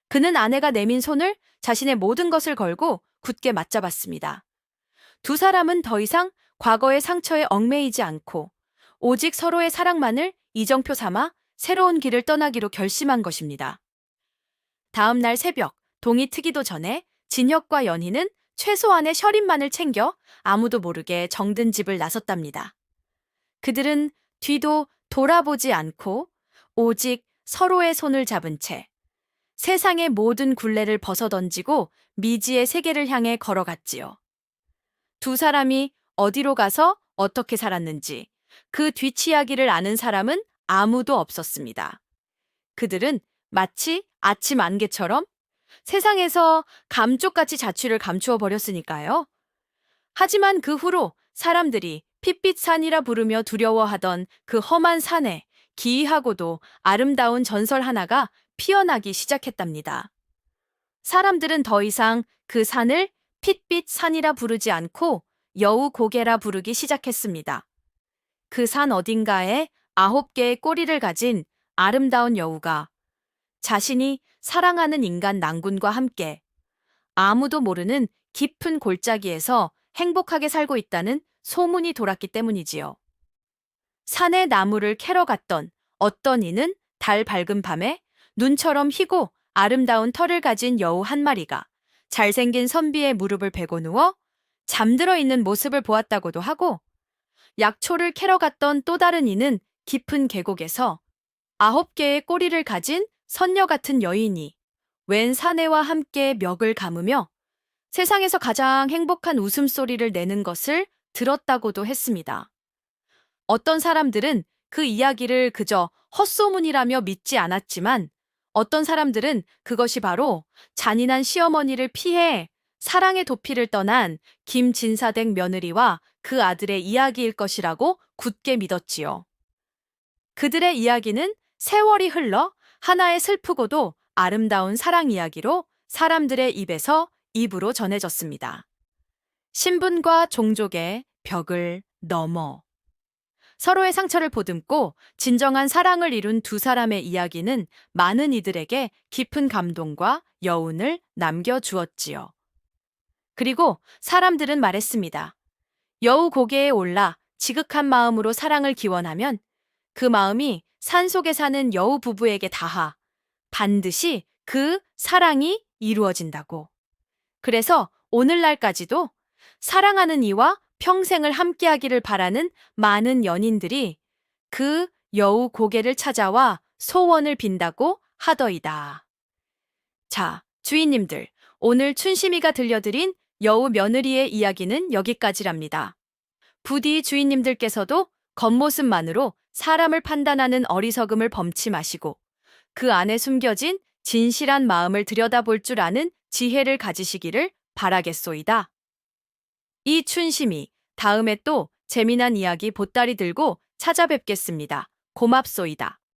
그는 아내가 내민 손을 자신의 모든 것을 걸고 굳게 맞잡았습니다. 두 사람은 더 이상 과거의 상처에 얽매이지 않고 오직 서로의 사랑만을 이정표 삼아 새로운 길을 떠나기로 결심한 것입니다. 다음 날 새벽, 동이 트기도 전에 진혁과 연희는 최소한의 셔린만을 챙겨 아무도 모르게 정든 집을 나섰답니다. 그들은 뒤도 돌아보지 않고 오직 서로의 손을 잡은 채 세상의 모든 굴레를 벗어던지고 미지의 세계를 향해 걸어갔지요. 두 사람이 어디로 가서 어떻게 살았는지 그 뒷이야기를 아는 사람은 아무도 없었습니다. 그들은 마치 아침 안개처럼 세상에서 감쪽같이 자취를 감추어 버렸으니까요. 하지만 그 후로 사람들이 핏빛산이라 부르며 두려워하던 그 험한 산에 기이하고도 아름다운 전설 하나가 피어나기 시작했답니다. 사람들은 더 이상 그 산을 핏빛산이라 부르지 않고 여우고개라 부르기 시작했습니다. 그 산 어딘가에 9개의 꼬리를 가진 아름다운 여우가 자신이 사랑하는 인간 낭군과 함께 아무도 모르는 깊은 골짜기에서 행복하게 살고 있다는 소문이 돌았기 때문이지요. 산의 나무를 캐러 갔던 어떤 이는 달 밝은 밤에 눈처럼 희고 아름다운 털을 가진 여우 한 마리가 잘생긴 선비의 무릎을 베고 누워 잠들어 있는 모습을 보았다고도 하고, 약초를 캐러 갔던 또 다른 이는 깊은 계곡에서 9개의 꼬리를 가진 선녀 같은 여인이 웬 사내와 함께 멱을 감으며 세상에서 가장 행복한 웃음소리를 내는 것을 들었다고도 했습니다. 어떤 사람들은 그 이야기를 그저 헛소문이라며 믿지 않았지만 어떤 사람들은 그것이 바로 잔인한 시어머니를 피해 사랑의 도피를 떠난 김진사댁 며느리와 그 아들의 이야기일 것이라고 굳게 믿었지요. 그들의 이야기는 세월이 흘러 하나의 슬프고도 아름다운 사랑 이야기로 사람들의 입에서 입으로 전해졌습니다. 신분과 종족의 벽을 넘어 서로의 상처를 보듬고 진정한 사랑을 이룬 두 사람의 이야기는 많은 이들에게 깊은 감동과 여운을 남겨주었지요. 그리고 사람들은 말했습니다. 여우 고개에 올라 지극한 마음으로 사랑을 기원하면 그 마음이 산속에 사는 여우 부부에게 닿아 반드시 그 사랑이 이루어진다고. 그래서 오늘날까지도 사랑하는 이와 평생을 함께하기를 바라는 많은 연인들이 그 여우 고개를 찾아와 소원을 빈다고 하더이다. 자, 주인님들, 오늘 춘심이가 들려드린 여우 며느리의 이야기는 여기까지랍니다. 부디 주인님들께서도 겉모습만으로 사람을 판단하는 어리석음을 범치 마시고 그 안에 숨겨진 진실한 마음을 들여다볼 줄 아는 지혜를 가지시기를 바라겠소이다. 이 춘심이 다음에 또 재미난 이야기 보따리 들고 찾아뵙겠습니다. 고맙소이다.